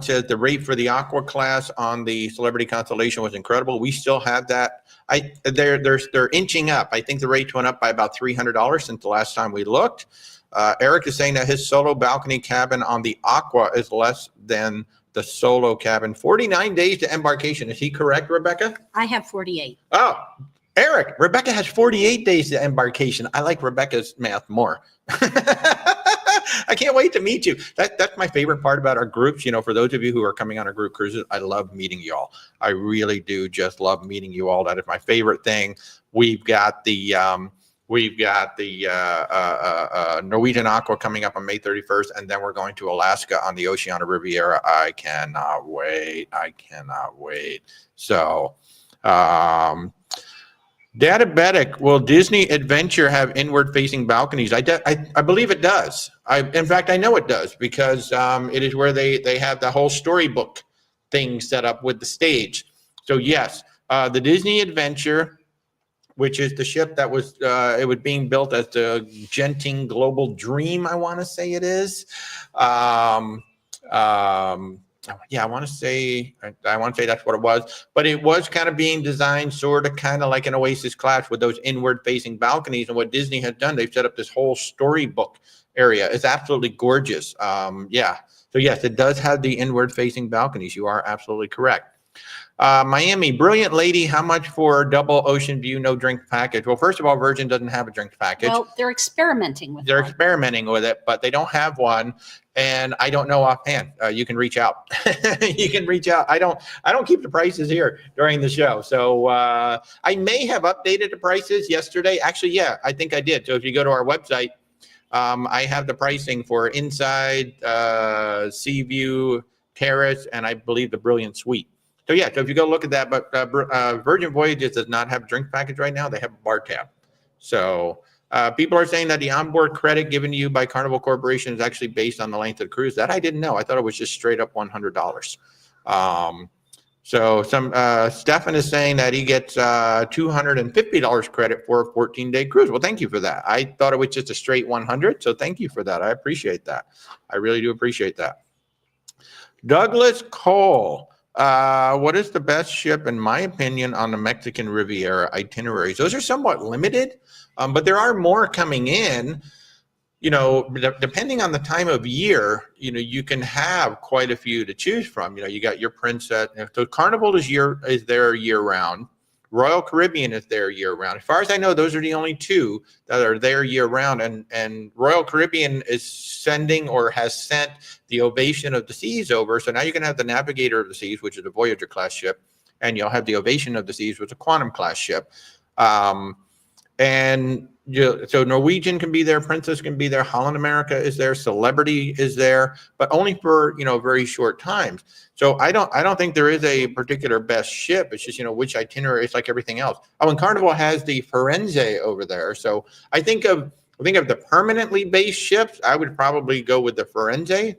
says the rate for the Aqua class on the Celebrity Constellation was incredible. We still have that. They're inching up. I think the rates went up by about $300 since the last time we looked. Eric is saying that his solo balcony cabin on the Aqua is less than the solo cabin. 49 days to embarkation. Is he correct, Rebecca? I have 48. Oh, Eric, Rebecca has 48 days to embarkation. I like Rebecca's math more. I can't wait to meet you. That's my favorite part about our groups. You know, for those of you who are coming on our group cruises, I love meeting you all. I really do just love meeting you all. That is my favorite thing. We've got the Norwegian Aqua coming up on May 31st, and then we're going to Alaska on the Oceania Riviera. I cannot wait. So, Databetic, will Disney Adventure have inward-facing balconies? I believe it does. In fact, I know it does because it is where they have the whole storybook thing set up with the stage. So yes, the Disney Adventure, which is the ship that was being built as the Genting Global Dream, I want to say it is. Yeah, I want to say that's what it was, but it was kind of being designed sort of kind of like an Oasis class with those inward facing balconies. And what Disney has done, they've set up this whole storybook area. It's absolutely gorgeous. Yeah. So yes, it does have the inward facing balconies. You are absolutely correct. Miami, brilliant lady. How much for double ocean view, no drink package? Well, first of all, Virgin doesn't have a drink package. Well, they're experimenting with it, but they don't have one. And I don't know offhand. You can reach out. You can reach out. I don't keep the prices here during the show. So I may have updated the prices yesterday. Actually, yeah, I think I did. So if you go to our website, I have the pricing for inside, sea view, terrace, and I believe the Brilliant Suite. So yeah, so if you go look at that, but Virgin Voyages does not have a drink package right now. They have a bar tab. So people are saying that the onboard credit given to you by Carnival Corporation is actually based on the length of the cruise. That I didn't know. I thought it was just straight up $100. So Stefan is saying that he gets $250 credit for a 14-day cruise. Well, thank you for that. I thought it was just a straight 100. So thank you for that. I appreciate that. I really do appreciate that. Douglas Cole. What is the best ship, in my opinion, on the Mexican Riviera itineraries? Those are somewhat limited, but there are more coming in. Depending on the time of year, you can have quite a few to choose from. You got your Princess. So Carnival is there year round. Royal Caribbean is there year round. As far as I know, those are the only two that are there year round. And Royal Caribbean is sending or has sent the Ovation of the Seas over. So now you're going to have the Navigator of the Seas, which is a Voyager class ship, and you'll have the Ovation of the Seas, which is a Quantum class ship. So Norwegian can be there, Princess can be there, Holland America is there, Celebrity is there, but only for very short times. So I don't think there is a particular best ship. It's just which itinerary. It's like everything else. Oh, and Carnival has the Firenze over there. So I think of the permanently based ships. I would probably go with the Firenze,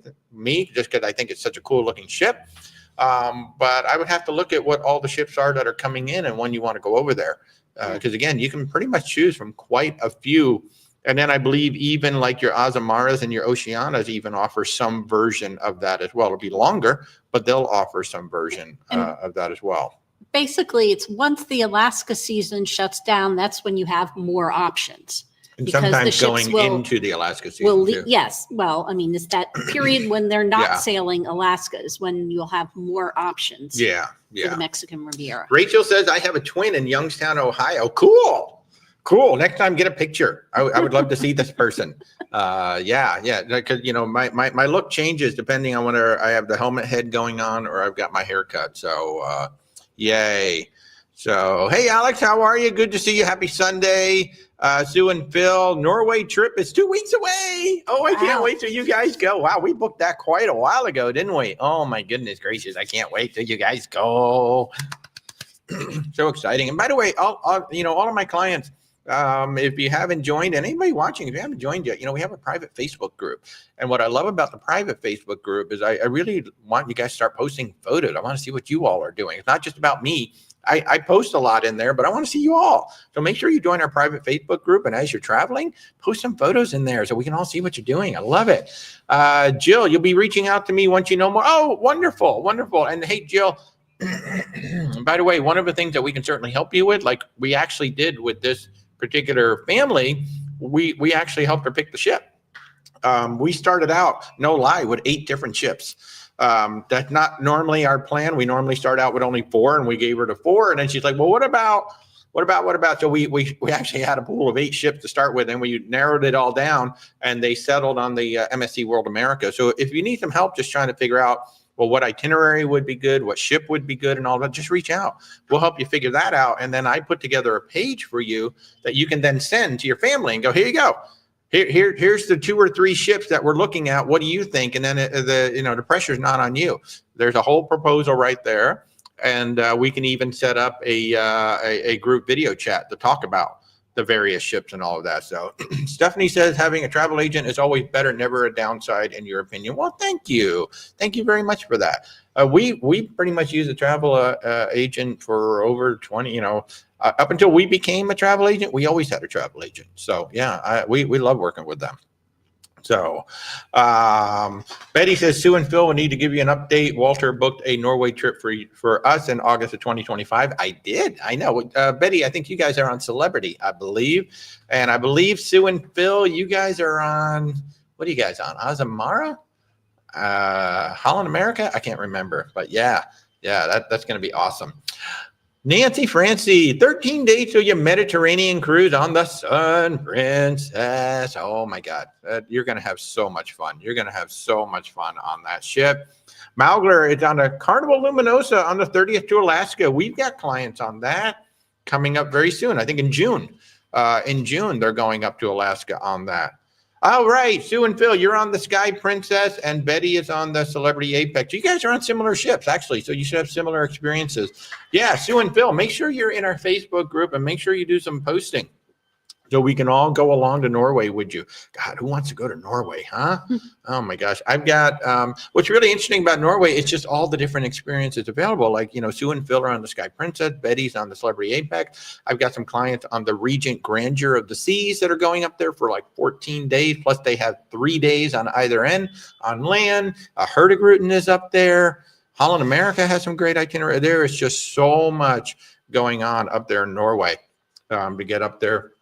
just because I think it's such a cool looking ship. But I would have to look at what all the ships are that are coming in and when you want to go over there. Because again, you can pretty much choose from quite a few. And then I believe even like your Azamaras and your Oceanas even offer some version of that as well. It'll be longer, but they'll offer some version of that as well. Basically, it's once the Alaska season shuts down, that's when you have more options. And sometimes going into the Alaska season too. Yes. Well, I mean, it's that period when they're not sailing Alaska is when you'll have more options. Yeah. For the Mexican Riviera. Rachel says, I have a twin in Youngstown, Ohio. Cool. Next time, get a picture. I would love to see this person. Because my look changes depending on whether I have the helmet head going on or I've got my haircut. So yay. So hey Alex, how are you? Good to see you. Happy Sunday. Sue and Phil, Norway trip is 2 weeks away. Oh, I can't wait till you guys go. Wow, we booked that quite a while ago, didn't we? Oh my goodness gracious, I can't wait till you guys go. So exciting. And by the way, all of my clients, if you haven't joined, and anybody watching, if you haven't joined yet, we have a private Facebook group. And what I love about the private Facebook group is I really want you guys to start posting photos. I want to see what you all are doing. It's not just about me. I post a lot in there, but I want to see you all. So make sure you join our private Facebook group. And as you're traveling, post some photos in there so we can all see what you're doing. I love it. Jill, you'll be reaching out to me once you know more. Oh, wonderful. And hey, Jill, by the way, one of the things that we can certainly help you with, like we actually did with this particular family, we actually helped her pick the ship. We started out, no lie, with 8 different ships. That's not normally our plan. We normally start out with only 4, and we gave her the 4. And then she's like, well, what about? So we actually had a pool of 8 ships to start with, and we narrowed it all down, and they settled on the MSC World America. So if you need some help just trying to figure out, well, what itinerary would be good, what ship would be good, and all that, just reach out. We'll help you figure that out. And then I put together a page for you that you can then send to your family and go, here you go. Here's the 2 or 3 ships that we're looking at. What do you think? And then the pressure's not on you. There's a whole proposal right there, and we can even set up a group video chat to talk about the various ships and all of that. So Stephanie says having a travel agent is always better, never a downside in your opinion. Well, thank you very much for that. We pretty much use a travel agent for over 20. Up until we became a travel agent, we always had a travel agent. So yeah, we love working with them. So Betty says, Sue and Phil will need to give you an update. Walter booked a Norway trip for us in August of 2025. I did. I know. Betty, I think you guys are on Celebrity, I believe. And I believe Sue and Phil, you guys are on, what are you guys on? Azamara? Holland America? I can't remember. But yeah, that's going to be awesome. Nancy Francie, 13 days to your Mediterranean cruise on the Sun Princess. Oh my God. You're going to have so much fun. You're going to have so much fun on that ship. Maugler is on a Carnival Luminosa on the 30th to Alaska. We've got clients on that coming up very soon. I think in June. They're going up to Alaska on that. All right, Sue and Phil, you're on the Sky Princess, and Betty is on the Celebrity Apex. You guys are on similar ships, actually, so you should have similar experiences. Yeah, Sue and Phil, make sure you're in our Facebook group and make sure you do some posting. So we can all go along to Norway, would you? God, who wants to go to Norway, huh? Oh my gosh. I've got, what's really interesting about Norway, it's just all the different experiences available. Like, Sue and Phil are on the Sky Princess, Betty's on the Celebrity Apex. I've got some clients on the Regent Grandeur of the Seas that are going up there for like 14 days. Plus they have 3 days on either end on land. Hurtigruten is up there. Holland America has some great itinerary. There is just so much going on up there in Norway to get up there.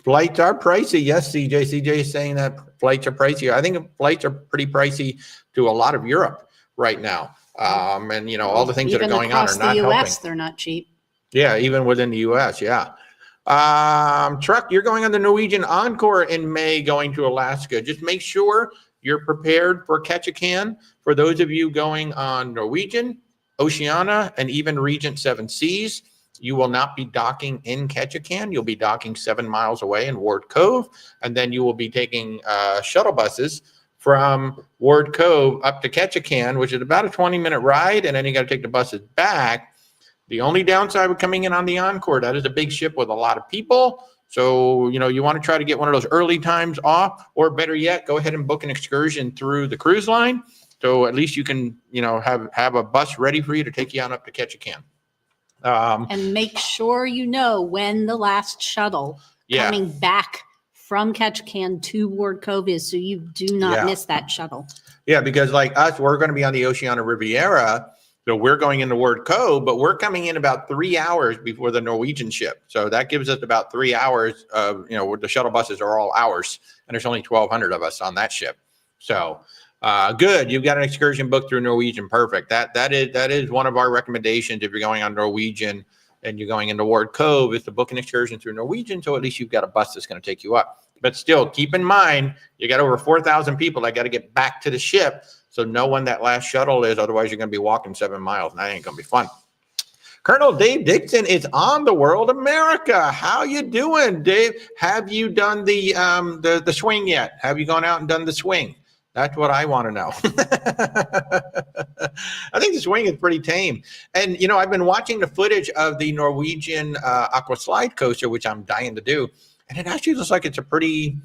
Flights are pricey. Yes, CJ. CJ is saying that flights are pricey. I think flights are pretty pricey to a lot of Europe right now. And all the things that are going on are not the US, helping. They're not cheap. Yeah, even within the US. Yeah. Truck, you're going on the Norwegian Encore in May, going to Alaska. Just make sure you're prepared for Ketchikan. For those of you going on Norwegian, Oceania, and even Regent Seven Seas, you will not be docking in Ketchikan. You'll be docking 7 miles away in Ward Cove, and then you will be taking shuttle buses from Ward Cove up to Ketchikan, which is about a 20-minute ride, and then you got to take the buses back. The only downside with coming in on the Encore, that is a big ship with a lot of people. So, you want to try to get one of those early times off, or better yet, go ahead and book an excursion through the cruise line. So at least you can, have a bus ready for you to take you on up to Ketchikan. And make sure when the last shuttle coming back from Ketchikan to Ward Cove is, so you do not miss that shuttle. Yeah, because like us, we're going to be on the Oceania Riviera, so we're going into Ward Cove, but we're coming in about 3 hours before the Norwegian ship. So that gives us about 3 hours of, the shuttle buses are all ours, and there's only 1,200 of us on that ship. So good. You've got an excursion booked through Norwegian. Perfect. That is one of our recommendations if you're going on Norwegian and you're going into Ward Cove, is to book an excursion through Norwegian. So at least you've got a bus that's going to take you up. But still, keep in mind, you got over 4,000 people that got to get back to the ship. So know when that last shuttle is. Otherwise, you're going to be walking 7 miles, and that ain't going to be fun. Colonel Dave Dixon is on the World America. How you doing, Dave? Have you done the swing yet? Have you gone out and done the swing? That's what I want to know. I think the swing is pretty tame. And, I've been watching the footage of the Norwegian aqua slide coaster, which I'm dying to do. And it actually looks like it's a pretty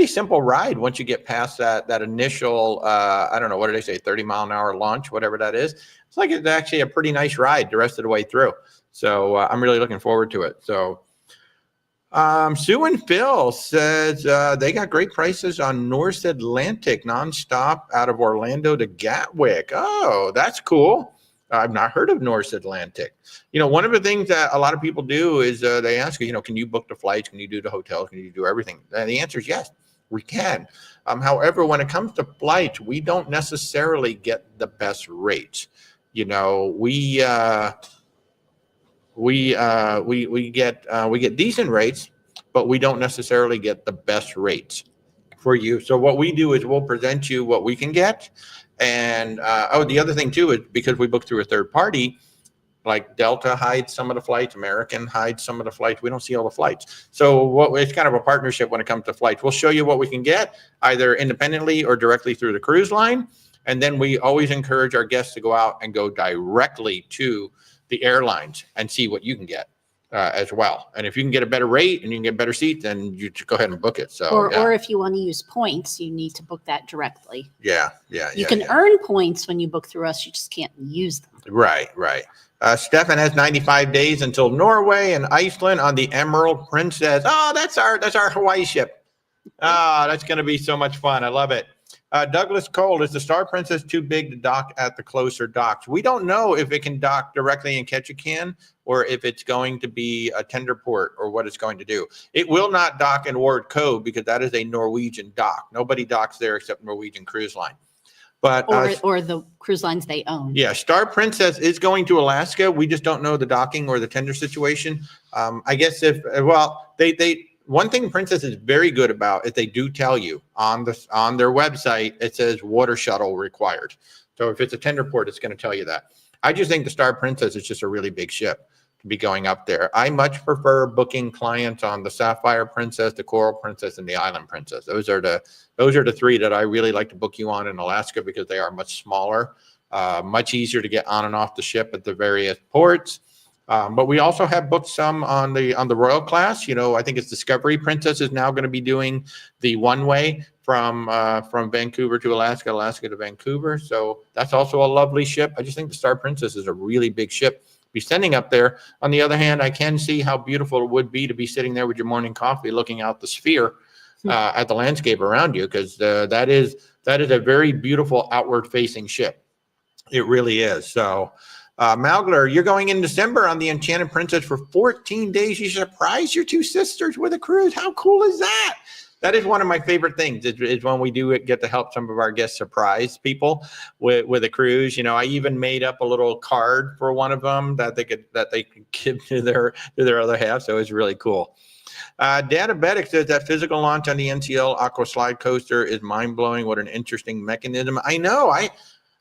simple ride once you get past that initial, I don't know, what did they say, 30-mile-an-hour launch, whatever that is. It's like it's actually a pretty nice ride the rest of the way through. So I'm really looking forward to it. So Sue and Phil says they got great prices on North Atlantic nonstop out of Orlando to Gatwick. Oh, that's cool. I've not heard of North Atlantic. One of the things that a lot of people do is they ask you, can you book the flights? Can you do the hotels? Can you do everything? And the answer is yes, we can. However, when it comes to flights, we don't necessarily get the best rates. We get decent rates, but we don't necessarily get the best rates for you. So what we do is we'll present you what we can get. And the other thing too is because we book through a third party, like Delta hides some of the flights, American hides some of the flights. We don't see all the flights. So it's kind of a partnership when it comes to flights. We'll show you what we can get either independently or directly through the cruise line. And then we always encourage our guests to go out and go directly to the airlines and see what you can get as well. And if you can get a better rate and you can get better seats, then you just go ahead and book it. So, or if you want to use points, you need to book that directly. You can earn points when you book through us. You just can't use them. Right. Stefan has 95 days until Norway and Iceland on the Emerald Princess. Oh, that's our Hawaii ship. Oh, that's going to be so much fun. I love it. Douglas Cole, is the Star Princess too big to dock at the closer docks? We don't know if it can dock directly in Ketchikan or if it's going to be a tender port or what it's going to do. It will not dock in Ward Cove because that is a Norwegian dock. Nobody docks there except Norwegian Cruise Line. But or the cruise lines they own. Yeah, Star Princess is going to Alaska. We just don't know the docking or the tender situation. I guess they one thing Princess is very good about is they do tell you on their website, it says water shuttle required. So if it's a tender port, it's going to tell you that. I just think the Star Princess is just a really big ship to be going up there. I much prefer booking clients on the Sapphire Princess, the Coral Princess, and the Island Princess. Those are the three that I really like to book you on in Alaska because they are much smaller, much easier to get on and off the ship at the various ports. But we also have booked some on the Royal class. I think it's Discovery Princess is now going to be doing the one-way from Vancouver to Alaska, Alaska to Vancouver. So that's also a lovely ship. I just think the Star Princess is a really big ship to be sending up there. On the other hand, I can see how beautiful it would be to be sitting there with your morning coffee, looking out the sphere at the landscape around you, because that is a very beautiful outward-facing ship. It really is. So. Malgler, you're going in December on the Enchanted Princess for 14 days. You surprise your two sisters with a cruise. How cool is that? That is one of my favorite things is when we do get to help some of our guests surprise people with a cruise. I even made up a little card for one of them that they could give to their other half. So it's really cool. Databetic says that physical launch on the NCL Aqua Slide Coaster is mind-blowing. What an interesting mechanism. I know.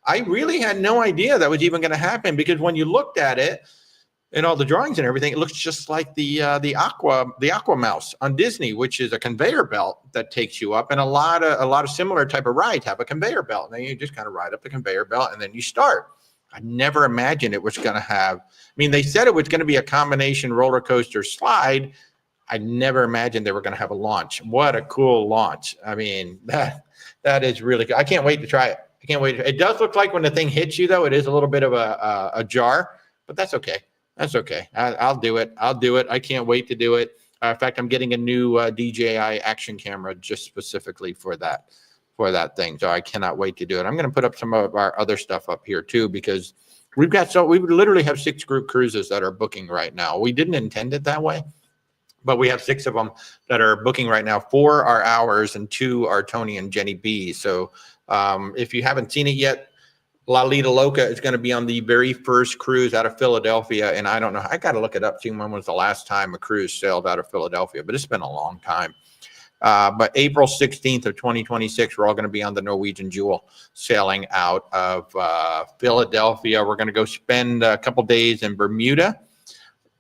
I really had no idea that was even going to happen, because when you looked at it and all the drawings and everything, it looks just like the Aqua Mouse on Disney, which is a conveyor belt that takes you up, and a lot of similar type of rides have a conveyor belt. And then you just kind of ride up the conveyor belt and then you start. I never imagined it was going to have. I mean, they said it was going to be a combination roller coaster slide. I never imagined they were going to have a launch. What a cool launch! I mean, that is really good. I can't wait to try it. I can't wait. It does look like when the thing hits you, though, it is a little bit of a jar, but that's okay. That's okay. I'll do it. I can't wait to do it. In fact, I'm getting a new DJI action camera just specifically for that thing. So I cannot wait to do it. I'm going to put up some of our other stuff up here too, because we literally have 6 group cruises that are booking right now. We didn't intend it that way, but we have 6 of them that are booking right now. 4 are ours and 2 are Tony and Jenny B. So if you haven't seen it yet, Lido Loca is going to be on the very first cruise out of Philadelphia. And I don't know, I got to look it up, see when was the last time a cruise sailed out of Philadelphia, but it's been a long time. But April 16th of 2026, we're all going to be on the Norwegian Jewel sailing out of Philadelphia. We're going to go spend a couple days in Bermuda.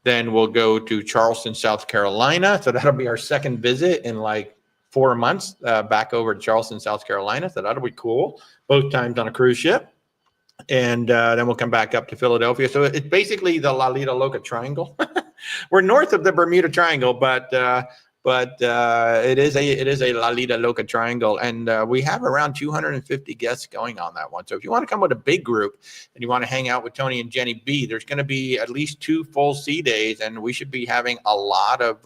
Then we'll go to Charleston, South Carolina. So that'll be our second visit in like 4 months back over to Charleston, South Carolina. So that'll be cool. Both times on a cruise ship. And then we'll come back up to Philadelphia. So it's basically the Lido Loca Triangle. We're north of the Bermuda Triangle, but it is a Lido Loca Triangle, and we have around 250 guests going on that one. So if you want to come with a big group and you want to hang out with Tony and Jenny B, there's going to be at least 2 full sea days, and we should be having a lot of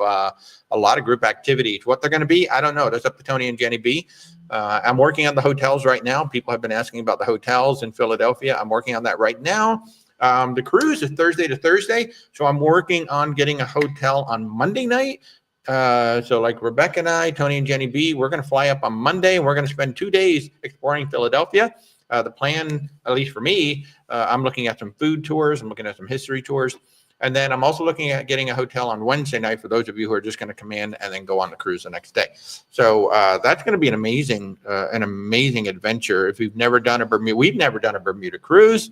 group activities. What they're going to be, I don't know. That's up to Tony and Jenny B. I'm working on the hotels right now. People have been asking about the hotels in Philadelphia. I'm working on that right now. The cruise is Thursday to Thursday, so I'm working on getting a hotel on Monday night. So like Rebecca and I, Tony and Jenny B, we're going to fly up on Monday, and we're going to spend 2 days exploring Philadelphia. The plan, at least for me, I'm looking at some food tours. I'm looking at some history tours. And then I'm also looking at getting a hotel on Wednesday night for those of you who are just going to come in and then go on the cruise the next day. So that's going to be an amazing adventure. If we've never done a Bermuda cruise.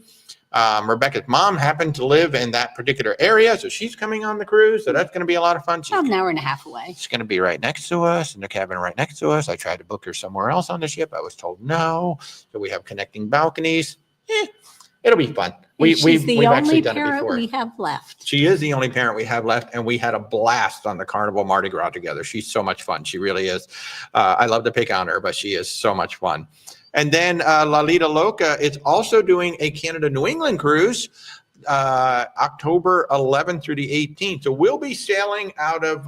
Rebecca's mom happened to live in that particular area, so she's coming on the cruise. So that's going to be a lot of fun. About an hour and a half away. She's going to be right next to us in the cabin right next to us. I tried to book her somewhere else on the ship. I was told no. So we have connecting balconies. It'll be fun. We've actually done it before. We have left. She is the only parent we have left, and we had a blast on the Carnival Mardi Gras together. She's so much fun. She really is. I love to pick on her, but she is so much fun. And then Lido Loca is also doing a Canada New England cruise, October 11th through the 18th. So we'll be sailing out of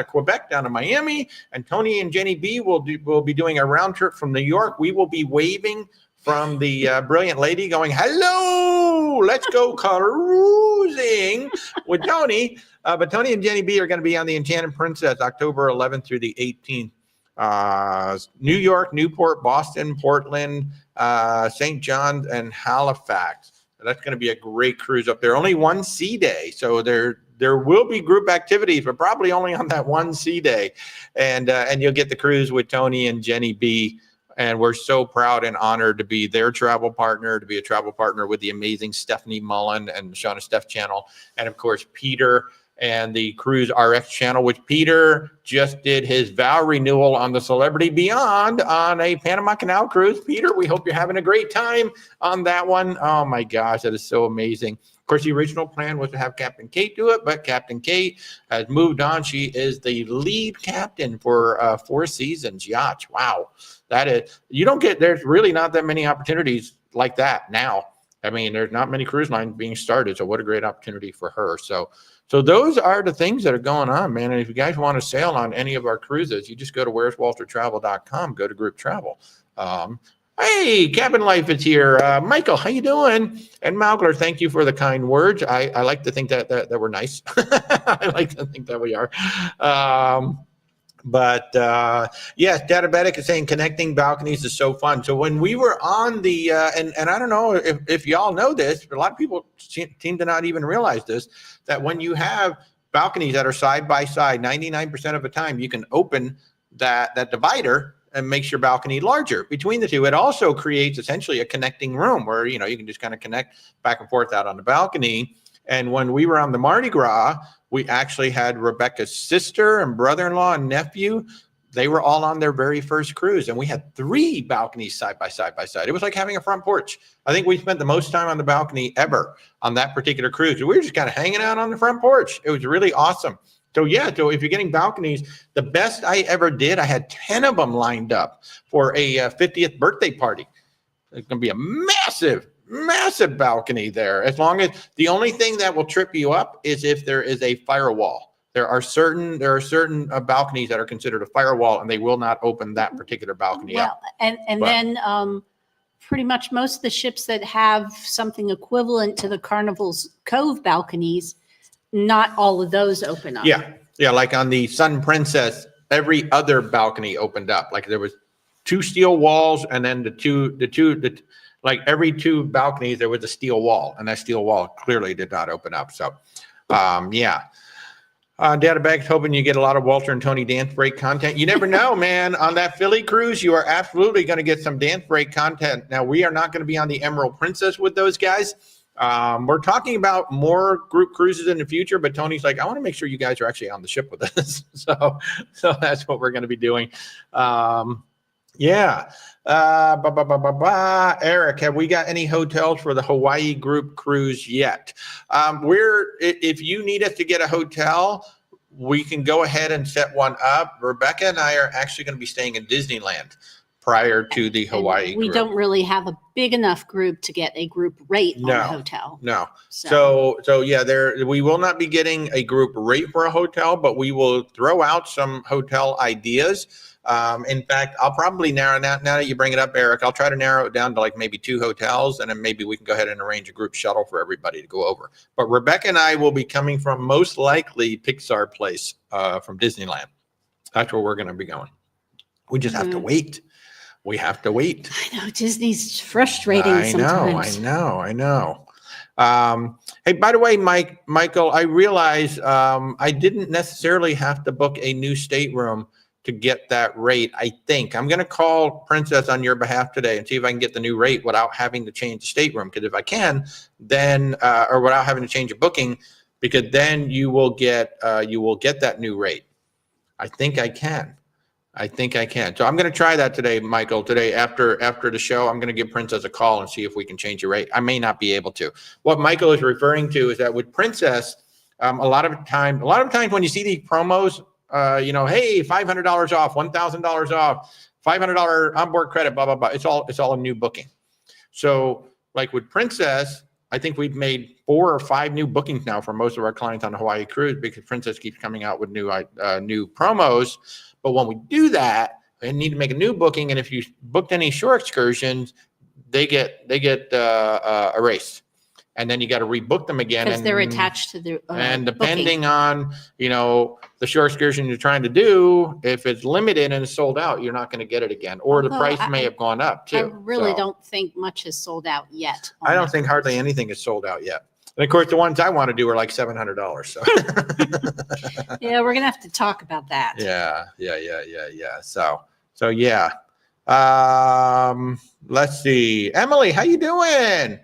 Quebec down to Miami, and Tony and Jenny B will be doing a round trip from New York. We will be waving from the brilliant lady, going, "Hello, let's go cruising with Tony." But Tony and Jenny B are going to be on the Enchanted Princess, October 11th through the 18th. New York, Newport, Boston, Portland, St. John's, and Halifax. That's going to be a great cruise up there. Only one sea day, so there will be group activities, but probably only on that one sea day. And you'll get the cruise with Tony and Jenny B. And we're so proud and honored to be their travel partner, to be a travel partner with the amazing Stephanie Mullen and Shauna Steph channel, and of course Peter and the Cruise RX channel, which Peter just did his vow renewal on the Celebrity Beyond on a Panama Canal cruise. Peter, we hope you're having a great time on that one. Oh my gosh, that is so amazing. Of course, the original plan was to have Captain Kate do it, but Captain Kate has moved on. She is the lead captain for 4 Seasons Yachts. Wow. That is, there's really not that many opportunities like that now. I mean, there's not many cruise lines being started. So what a great opportunity for her. So those are the things that are going on, man. And if you guys want to sail on any of our cruises, you just go to where'swaltertravel.com, go to group travel. Hey, Cabin Life is here. Michael, how you doing? And Malgler, thank you for the kind words. I like to think that we're nice. I like to think that we are. Yes, Databetic is saying connecting balconies is so fun. So when we were on the, and I don't know if y'all know this, but a lot of people seem to not even realize this, that when you have balconies that are side by side, 99% of the time, you can open that divider and makes your balcony larger between the two. It also creates essentially a connecting room where, you can just kind of connect back and forth out on the balcony. And when we were on the Mardi Gras, we actually had Rebecca's sister and brother-in-law and nephew. They were all on their very first cruise, and we had 3 balconies side by side by side. It was like having a front porch. I think we spent the most time on the balcony ever on that particular cruise. We were just kind of hanging out on the front porch. It was really awesome. So yeah, so if you're getting balconies, the best I ever did, I had 10 of them lined up for a 50th birthday party. It's going to be a massive balcony there. As long as the only thing that will trip you up is if there is a firewall. There are certain balconies that are considered a firewall, and they will not open that particular balcony up. Then pretty much most of the ships that have something equivalent to the Carnival's Cove balconies, not all of those open up. Yeah. Like on the Sun Princess, every other balcony opened up. Like there was 2 steel walls, and then like every 2 balconies, there was a steel wall, and that steel wall clearly did not open up. So, yeah. Databag's hoping you get a lot of Walter and Tony dance break content. You never know, man. On that Philly cruise, you are absolutely going to get some dance break content. Now, we are not going to be on the Emerald Princess with those guys. We're talking about more group cruises in the future, but Tony's like, I want to make sure you guys are actually on the ship with us. So that's what we're going to be doing. Yeah. Eric, have we got any hotels for the Hawaii group cruise yet? If you need us to get a hotel, we can go ahead and set one up. Rebecca and I are actually going to be staying in Disneyland prior to the Hawaii group. We don't really have a big enough group to get a group rate on a hotel. No. So yeah, we will not be getting a group rate for a hotel, but we will throw out some hotel ideas. In fact, I'll probably narrow now that you bring it up, Eric, I'll try to narrow it down to like maybe 2 hotels, and then maybe we can go ahead and arrange a group shuttle for everybody to go over. But Rebecca and I will be coming from most likely Pixar Place from Disneyland. That's where we're going to be going. We just have to wait. We have to wait. I know Disney's frustrating sometimes. I know. Hey, by the way, Michael, I realize I didn't necessarily have to book a new stateroom to get that rate. I think I'm going to call Princess on your behalf today and see if I can get the new rate without having to change the stateroom. Because if I can, then or without having to change a booking, because then you will get that new rate. I think I can. So I'm going to try that today, Michael. Today after the show, I'm going to give Princess a call and see if we can change the rate. I may not be able to. What Michael is referring to is that with Princess, a lot of times when you see these promos, hey, $500 off, $1,000 off, $500 onboard credit, blah, blah, blah. It's all a new booking. So like with Princess, I think we've made 4 or 5 new bookings now for most of our clients on the Hawaii cruise because Princess keeps coming out with new promos. But when we do that, they need to make a new booking. And if you booked any shore excursions, they get erased. And then you got to rebook them again. Because they're attached to the and depending on, the shore excursion you're trying to do, if it's limited and it's sold out, you're not going to get it again. Or the price may have gone up too. I really don't think much is sold out yet. I don't think hardly anything is sold out yet. And of course, the ones I want to do are like $700. So yeah, we're going to have to talk about that. Yeah. So yeah. Let's see. Emily, how you doing?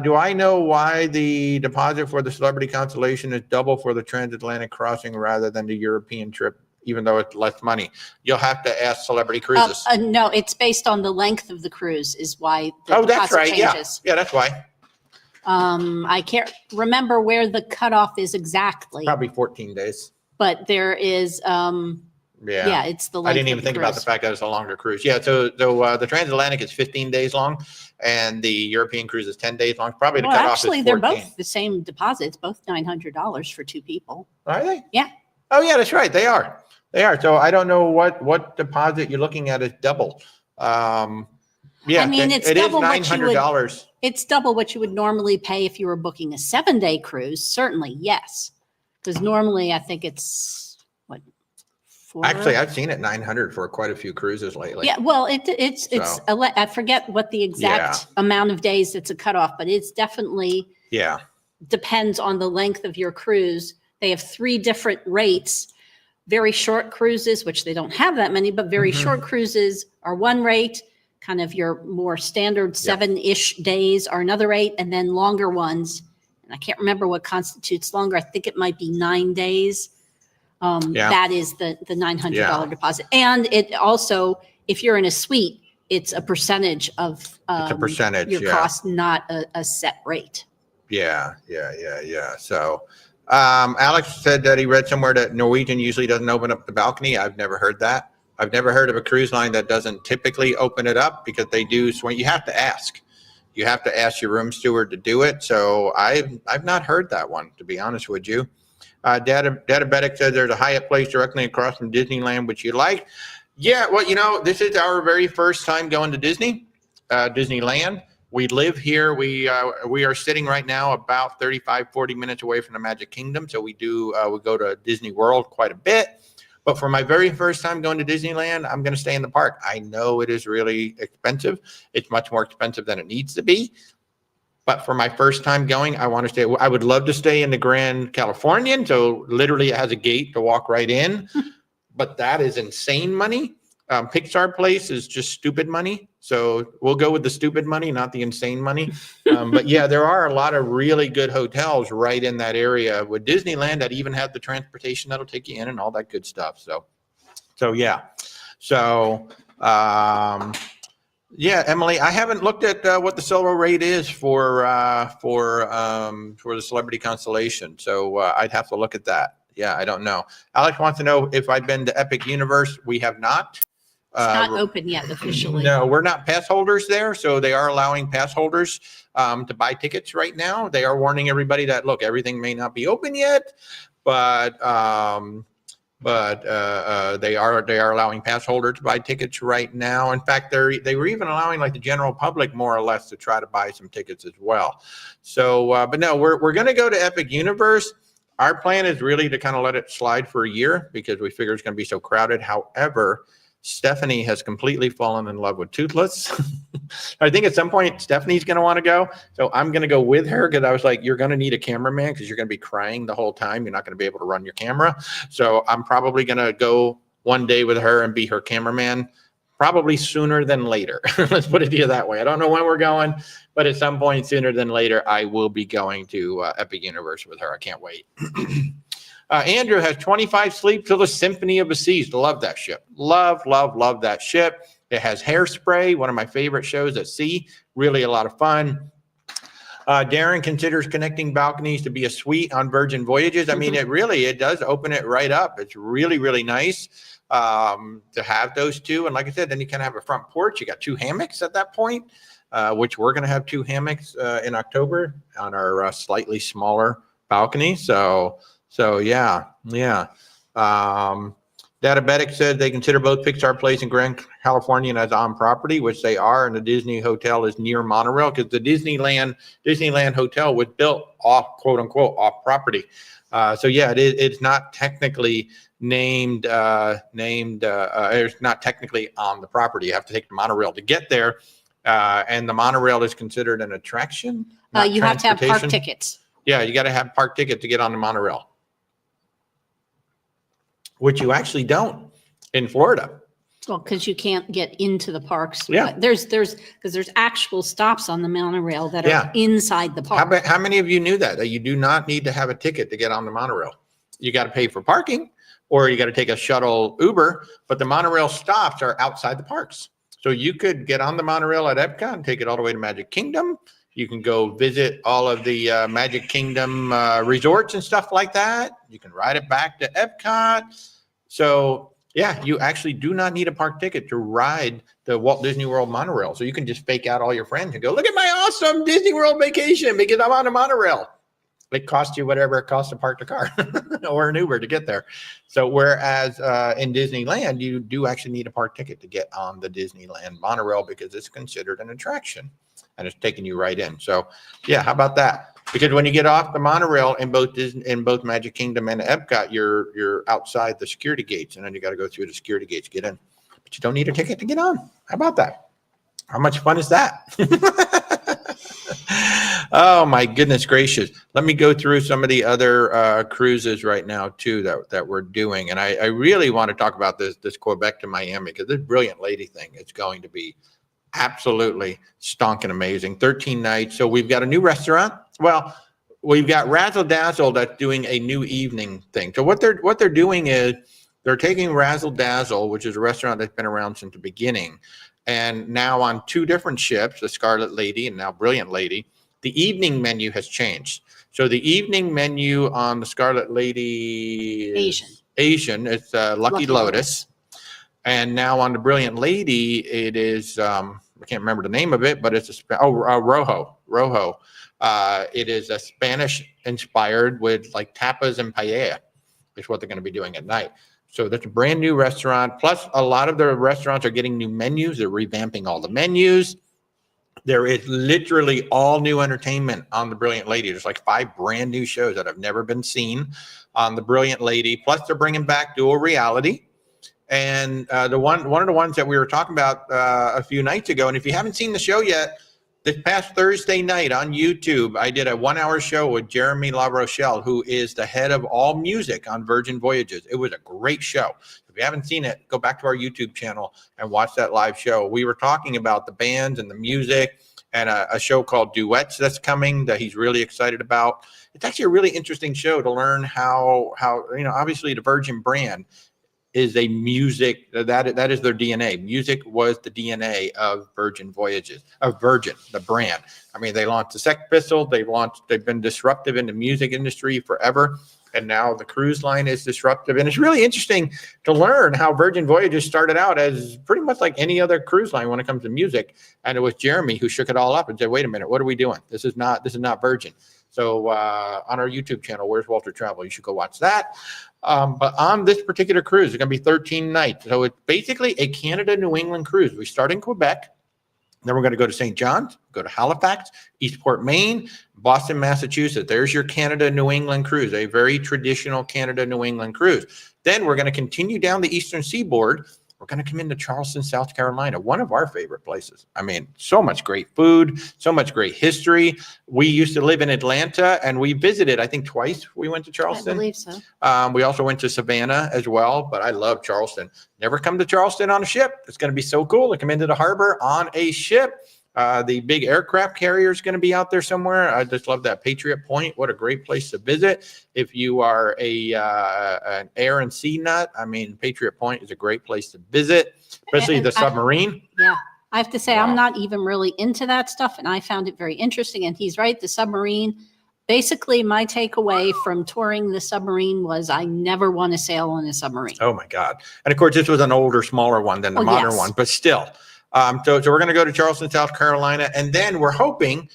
Do I know why the deposit for the Celebrity Constellation is double for the transatlantic crossing rather than the European trip, even though it's less money? You'll have to ask Celebrity Cruises. No, it's based on the length of the cruise is why the Oh, that's deposit right. changes. Yeah, that's why. I can't remember where the cutoff is exactly, Probably 14 days. but there is, yeah, it's the length I didn't even of the think about the cruise. fact that it's a longer cruise. Yeah, so the transatlantic is 15 days long, and the European cruise is 10 days long. Probably the Well, cutoff actually, is they're 14. both the same deposits, both $900 for two people. Are they? Yeah. Oh, yeah, that's right. They are. They are. So I don't know what deposit you're looking at is double. Yeah, I mean, it's it is double what you would. $900. It's double what you would normally pay if you were booking a 7-day cruise. Certainly, yes, because normally I think it's what. Actually, I've seen it 900 for quite a few cruises lately. Yeah, well, it's I forget what the exact amount of days it's a cutoff, but it's definitely depends on the length of your cruise. They have 3 different rates. Very short cruises, which they don't have that many, but very short cruises are one rate. Kind of your more standard 7-ish days are another rate, and then longer ones. And I can't remember what constitutes longer. I think it might be 9 days. That is the $900 deposit. And it also, if you're in a suite, it's a percentage of your cost, not a set rate. Yeah. So Alex said that he read somewhere that Norwegian usually doesn't open up the balcony. I've never heard that. I've never heard of a cruise line that doesn't typically open it up, because they do swing. You have to ask. You have to ask your room steward to do it. So I've not heard that one, to be honest with you. Databetic said there's a Hyatt place directly across from Disneyland, which you like. Yeah, well, this is our very first time going to Disneyland. We live here. We are sitting right now about 35-40 minutes away from the Magic Kingdom. So we go to Disney World quite a bit. But for my very first time going to Disneyland, I'm going to stay in the park. I know it is really expensive. It's much more expensive than it needs to be. But for my first time going, I want to stay. I would love to stay in the Grand Californian. So literally it has a gate to walk right in. But that is insane money. Pixar Place is just stupid money. So we'll go with the stupid money, not the insane money. But yeah, there are a lot of really good hotels right in that area with Disneyland that even have the transportation that'll take you in and all that good stuff. So yeah. So yeah, Emily, I haven't looked at what the silver rate is for the Celebrity Constellation. So I'd have to look at that. Yeah, I don't know. Alex wants to know if I've been to Epic Universe. We have not. It's not open yet officially. No, we're not pass holders there. So they are allowing pass holders to buy tickets right now. They are warning everybody that, look, everything may not be open yet, but they are allowing pass holders to buy tickets right now. In fact, they were even allowing like the general public more or less to try to buy some tickets as well. So, but no, we're going to go to Epic Universe. Our plan is really to kind of let it slide for a year because we figure it's going to be so crowded. However, Stephanie has completely fallen in love with Toothless. I think at some point Stephanie's going to want to go. So I'm going to go with her because I was like, you're going to need a cameraman because you're going to be crying the whole time. You're not going to be able to run your camera. So I'm probably going to go one day with her and be her cameraman, probably sooner than later. Let's put it to you that way. I don't know when we're going, but at some point sooner than later, I will be going to Epic Universe with her. I can't wait. Andrew has 25 sleep till the Symphony of the Seas. Love that ship. Love that ship. It has Hairspray, one of my favorite shows at sea. Really a lot of fun. Darren considers connecting balconies to be a suite on Virgin Voyages. I mean, it does open it right up. It's really, really nice to have those two. And like I said, then you kind of have a front porch. You got 2 hammocks at that point, which we're going to have 2 hammocks in October on our slightly smaller balcony. So yeah. Databetic said they consider both Pixar Place and Grand Californian as on property, which they are, and the Disney Hotel is near monorail because the Disneyland Hotel was built off, quote unquote, off property. So yeah, it's not technically named. It's not technically on the property. You have to take the monorail to get there, and the monorail is considered an attraction. You have to have park tickets. Yeah, you got to have park ticket to get on the monorail, which you actually don't in Florida. Well, because you can't get into the parks. Yeah. But there's actual stops on the monorail that Yeah. are inside the park. How many of you knew that you do not need to have a ticket to get on the monorail? You got to pay for parking, or you got to take a shuttle Uber, but the monorail stops are outside the parks. So you could get on the monorail at Epcot and take it all the way to Magic Kingdom. You can go visit all of the Magic Kingdom resorts and stuff like that. You can ride it back to Epcot. So yeah, you actually do not need a park ticket to ride the Walt Disney World monorail. So you can just fake out all your friends and go, look at my awesome Disney World vacation because I'm on a monorail. It costs you whatever it costs to park the car or an Uber to get there. So whereas in Disneyland, you do actually need a park ticket to get on the Disneyland monorail because it's considered an attraction and it's taking you right in. So yeah, how about that? Because when you get off the monorail in both Magic Kingdom and Epcot, you're outside the security gates, and then you got to go through the security gates to get in. But you don't need a ticket to get on. How about that? How much fun is that? Oh my goodness gracious! Let me go through some of the other cruises right now too that we're doing, and I really want to talk about this Quebec to Miami because this Brilliant Lady thing is going to be absolutely stonking amazing. 13 nights. So we've got a new restaurant. Well, we've got Razzle Dazzle that's doing a new evening thing. So what they're doing is they're taking Razzle Dazzle, which is a restaurant that's been around since the beginning, and now on two different ships, the Scarlet Lady and now Brilliant Lady, the evening menu has changed. So the evening menu on the Scarlet Lady is Asian. It's Lucky Lotus. And now on the Brilliant Lady, it is, I can't remember the name of it, but it's Rojo. It is a Spanish inspired with like tapas and paella is what they're going to be doing at night. So that's a brand new restaurant. Plus a lot of the restaurants are getting new menus. They're revamping all the menus. There is literally all new entertainment on the Brilliant Lady. There's like 5 brand new shows that have never been seen on the Brilliant Lady. Plus they're bringing back dual reality. And one of the ones that we were talking about a few nights ago, and if you haven't seen the show yet, this past Thursday night on YouTube, I did a 1-hour show with Jeremy LaRochelle, who is the head of all music on Virgin Voyages. It was a great show. If you haven't seen it, go back to our YouTube channel and watch that live show. We were talking about the bands and the music and a show called Duets that's coming that he's really excited about. It's actually a really interesting show to learn how obviously the Virgin brand is a music that is their DNA. Music was the DNA of Virgin Voyages, of Virgin, the brand. I mean, they launched the Sex Pistols. They've been disruptive in the music industry forever. And now the cruise line is disruptive. And it's really interesting to learn how Virgin Voyages started out as pretty much like any other cruise line when it comes to music. And it was Jeremy who shook it all up and said, wait a minute, what are we doing? This is not Virgin. So on our YouTube channel, Where's Walter Travel? You should go watch that. But on this particular cruise, it's going to be 13 nights. So it's basically a Canada-New England cruise. We start in Quebec. Then we're going to go to St. John's, go to Halifax, Eastport, Maine, Boston, Massachusetts. There's your Canada-New England cruise, a very traditional Canada-New England cruise. Then we're going to continue down the eastern seaboard. We're going to come into Charleston, South Carolina, one of our favorite places. I mean, so much great food, so much great history. We used to live in Atlanta, and we visited, I think, twice we went to Charleston. I believe so. We also went to Savannah as well, but I love Charleston. Never come to Charleston on a ship. It's going to be so cool to come into the harbor on a ship. The big aircraft carrier is going to be out there somewhere. I just love that. Patriot Point. What a great place to visit. If you are an air and sea nut, I mean, Patriot Point is a great place to visit, especially the submarine. I have to say, wow. I'm not even really into that stuff, and I found it very interesting. And he's right, the submarine. Basically, my takeaway from touring the submarine was I never want to sail on a submarine. Oh, my God. And, of course, this was an older, smaller one than the modern one, but still. So we're going to go to Charleston, South Carolina, and then we're hoping,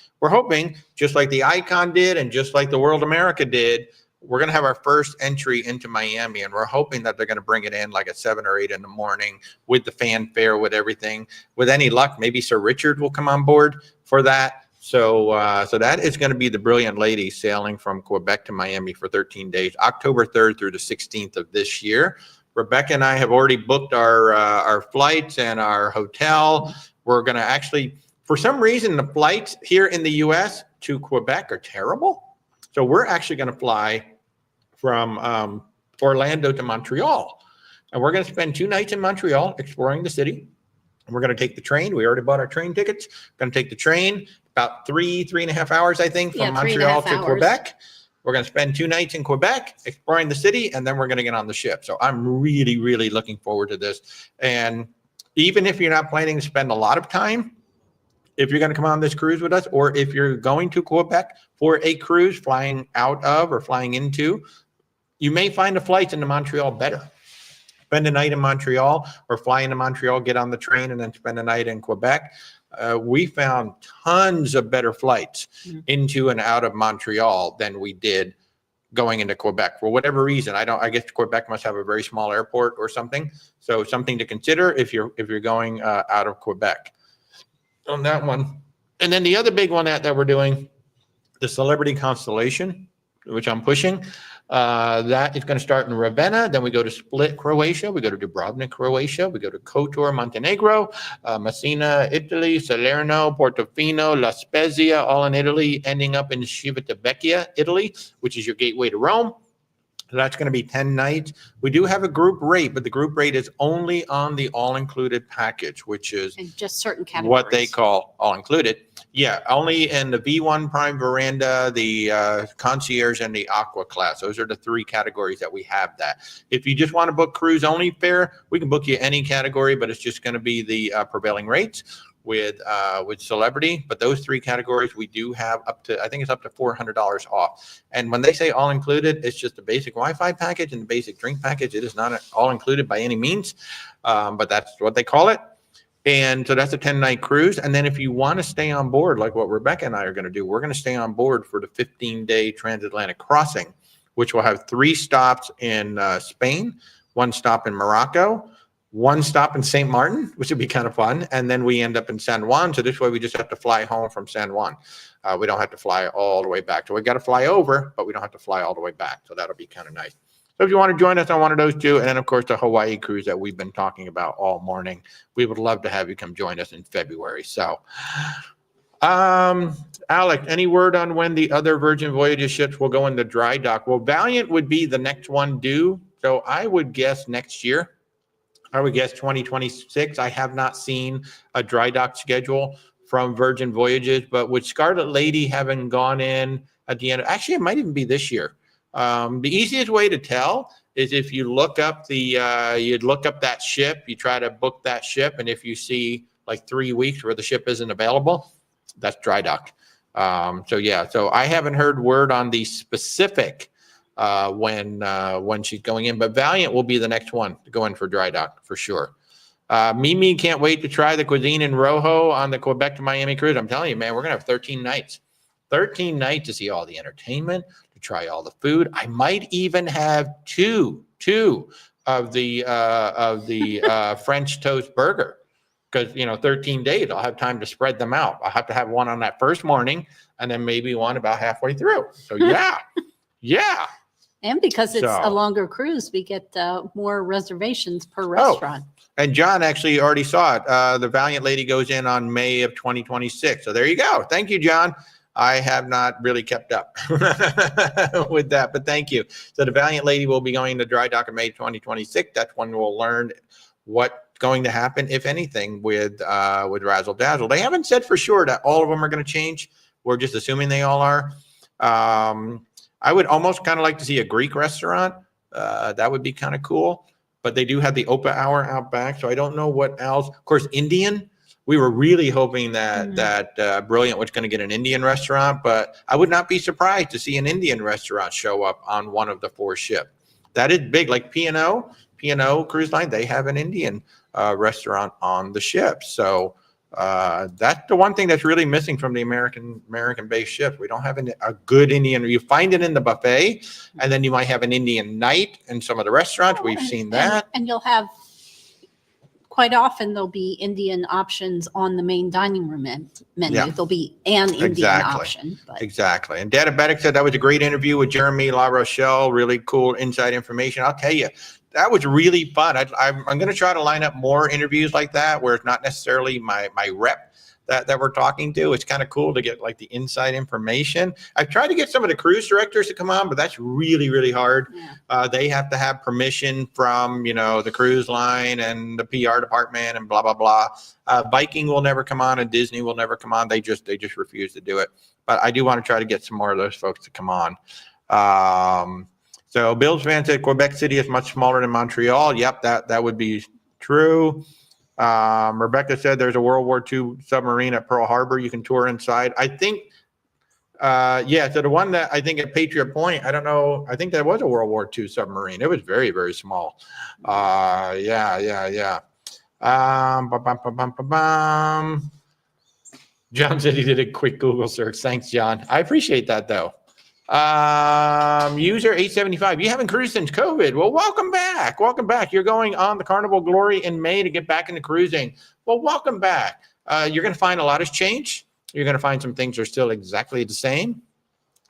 just like the Icon did and just like the World America did, we're going to have our first entry into Miami, and we're hoping that they're going to bring it in like at 7 or 8 in the morning with the fanfare, with everything. With any luck, maybe Sir Richard will come on board for that. So that is going to be the Brilliant Lady sailing from Quebec to Miami for 13 days, October 3rd through the 16th of this year. Rebecca and I have already booked our flights and our hotel. We're going to actually, for some reason, the flights here in the U.S. to Quebec are terrible. So we're actually going to fly from Orlando to Montreal. And we're going to spend 2 nights in Montreal exploring the city. And we're going to take the train. We already bought our train tickets. Going to take the train about 3.5 hours, I think, from Montreal to Quebec. We're going to spend 2 nights in Quebec exploring the city, and then we're going to get on the ship. So I'm really, really looking forward to this. And even if you're not planning to spend a lot of time, if you're going to come on this cruise with us, or if you're going to Quebec for a cruise, flying out of or flying into, you may find the flights into Montreal better. Spend a night in Montreal or fly into Montreal, get on the train, and then spend a night in Quebec. We found tons of better flights into and out of Montreal than we did going into Quebec for whatever reason. I guess Quebec must have a very small airport or something. So something to consider if you're going out of Quebec on that one. And then the other big one that we're doing, the Celebrity Constellation, which I'm pushing. That is going to start in Ravenna. Then we go to Split, Croatia. We go to Dubrovnik, Croatia. We go to Kotor, Montenegro, Messina, Italy, Salerno, Portofino, La Spezia, all in Italy, ending up in Civitavecchia, Italy, which is your gateway to Rome. So that's going to be 10 nights. We do have a group rate, but the group rate is only on the all-included package, which is and just certain categories. What they call all-included. Yeah, only in the V1 Prime Veranda, the concierge, and the Aqua class. Those are the 3 categories that we have that. If you just want to book cruise-only fare, we can book you any category, but it's just going to be the prevailing rates with Celebrity. But those 3 categories, we do have up to, I think it's up to $400 off. And when they say all-included, it's just a basic Wi-Fi package and the basic drink package. It is not all-included by any means, but that's what they call it. And so that's a 10-night cruise. And then if you want to stay on board, like what Rebecca and I are going to do, we're going to stay on board for the 15-day transatlantic crossing, which will have 3 stops in Spain, 1 stop in Morocco, 1 stop in St. Martin, which would be kind of fun. And then we end up in San Juan. So this way we just have to fly home from San Juan. We don't have to fly all the way back. So we got to fly over, but we don't have to fly all the way back. So that'll be kind of nice. So if you want to join us on one of those 2, and then, of course, the Hawaii cruise that we've been talking about all morning, we would love to have you come join us in February. So, Alex, any word on when the other Virgin Voyages ships will go into dry dock? Well, Valiant would be the next one due. So I would guess next year. I would guess 2026. I have not seen a dry dock schedule from Virgin Voyages, but with Scarlet Lady having gone in at the end, actually, it might even be this year. The easiest way to tell is if you look up you'd look up that ship, you try to book that ship, and if you see like 3 weeks where the ship isn't available, that's dry dock. So I haven't heard word on the specific when she's going in, but Valiant will be the next one to go in for dry dock for sure. Mimi can't wait to try the cuisine in Rojo on the Quebec to Miami cruise. I'm telling you, man, we're gonna have 13 nights. 13 nights to see all the entertainment, to try all the food. I might even have two of the French toast burger, because 13 days I'll have time to spread them out. I'll have to have one on that first morning and then maybe one about halfway through. So yeah. And because it's a longer cruise, we get more reservations per restaurant. And John actually already saw it. The Valiant Lady goes in on May of 2026. So there you go. Thank you, John. I have not really kept up with that, but thank you. So the Valiant Lady will be going to dry dock in May 2026. That's when we'll learn what's going to happen, if anything, with Razzle Dazzle. They haven't said for sure that all of them are going to change. We're just assuming they all are. I would almost kind of like to see a Greek restaurant. That would be kind of cool. But they do have the Opa Hour out back, so I don't know what else. Of course, Indian. We were really hoping that Brilliant was going to get an Indian restaurant, but I would not be surprised to see an Indian restaurant show up on one of the 4 ships. That is big. Like P&O Cruise Line, they have an Indian restaurant on the ship. So that's the one thing that's really missing from the American-based ships. We don't have a good Indian. You find it in the buffet, and then you might have an Indian night in some of the restaurants. We've seen that. And you'll have, quite often, there'll be Indian options on the main dining room menu. Yeah. There'll be an Indian option. But. Exactly. And Databetic said that was a great interview with Jeremy La Rochelle. Really cool inside information. I'll tell you, that was really fun. I'm going to try to line up more interviews like that where it's not necessarily my rep that we're talking to. It's kind of cool to get like the inside information. I've tried to get some of the cruise directors to come on, but that's really, really hard. Yeah. They have to have permission from, the cruise line and the PR department and blah, blah, blah. Viking will never come on and Disney will never come on. They just refuse to do it. But I do want to try to get some more of those folks to come on. So Bill's fan said Quebec City is much smaller than Montreal. Yep, that would be true. Rebecca said there's a World War II submarine at Pearl Harbor. You can tour inside. I think, so the one that I think at Patriot Point, I don't know. I think that was a World War II submarine. It was very, very small. Yeah. John said he did a quick Google search. Thanks, John. I appreciate that, though. User 875, you haven't cruised since COVID. Well, welcome back. You're going on the Carnival Glory in May to get back into cruising. Well, welcome back. You're going to find a lot has changed. You're going to find some things are still exactly the same.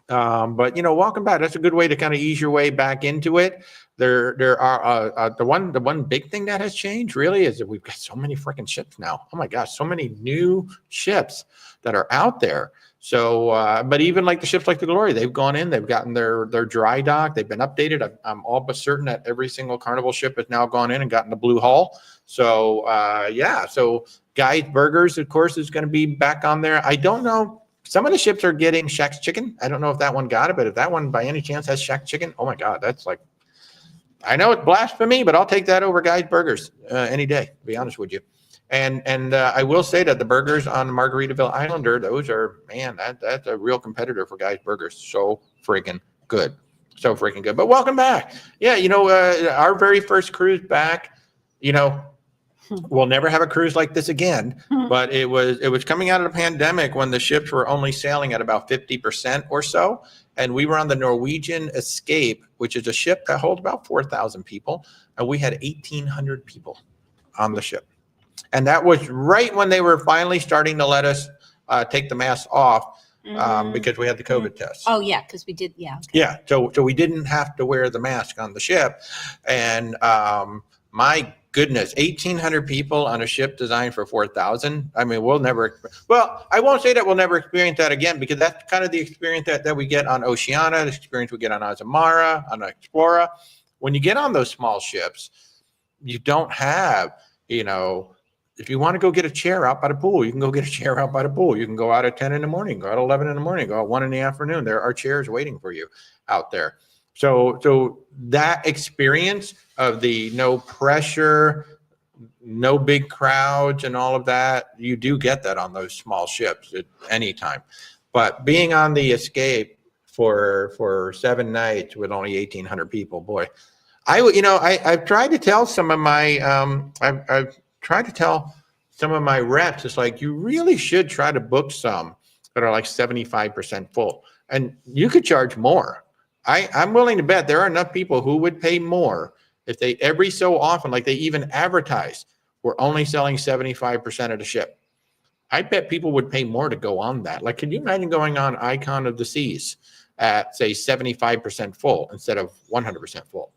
But welcome back. That's a good way to kind of ease your way back into it. There are the one big thing that has changed really is that we've got so many freaking ships now. Oh my gosh, so many new ships that are out there. So, but even like the ships like the Glory, they've gone in, they've gotten their dry dock, they've been updated. I'm all but certain that every single Carnival ship has now gone in and gotten the blue hull. So, so Guy's Burgers, of course, is going to be back on there. I don't know. Some of the ships are getting Shack's Chicken. I don't know if that one got it, but if that one by any chance has Shack's Chicken, oh my God, that's like, I know it's blasphemy, but I'll take that over Guy's Burgers any day, to be honest with you. And I will say that the burgers on Margaritaville Islander, those are, man, that's a real competitor for Guy's Burgers. So freaking good. But welcome back. Yeah, our very first cruise back, we'll never have a cruise like this again, but it was coming out of the pandemic when the ships were only sailing at about 50% or so. And we were on the Norwegian Escape, which is a ship that holds about 4,000 people. And we had 1,800 people on the ship. And that was right when they were finally starting to let us take the mask off because we had the COVID test. Oh, yeah, because we did. Yeah. Okay. Yeah. So we didn't have to wear the mask on the ship. And my goodness, 1,800 people on a ship designed for 4,000. I mean, I won't say that we'll never experience that again because that's kind of the experience that we get on Oceana, the experience we get on Azamara, on Explorer. When you get on those small ships, you don't have, if you want to go get a chair out by the pool, you can go get a chair out by the pool. You can go out at 10 in the morning, go out at 11 in the morning, go out 1 in the afternoon. There are chairs waiting for you out there. So that experience of the no pressure, no big crowds and all of that, you do get that on those small ships at any time. But being on the Escape for 7 nights with only 1,800 people, boy, I've tried to tell some of my I've tried to tell some of my reps, it's like, you really should try to book some that are like 75% full. And you could charge more. I'm willing to bet there are enough people who would pay more if they every so often, like they even advertise, we're only selling 75% of the ship. I bet people would pay more to go on that. Like, can you imagine going on Icon of the Seas at, say, 75% full instead of 100% full?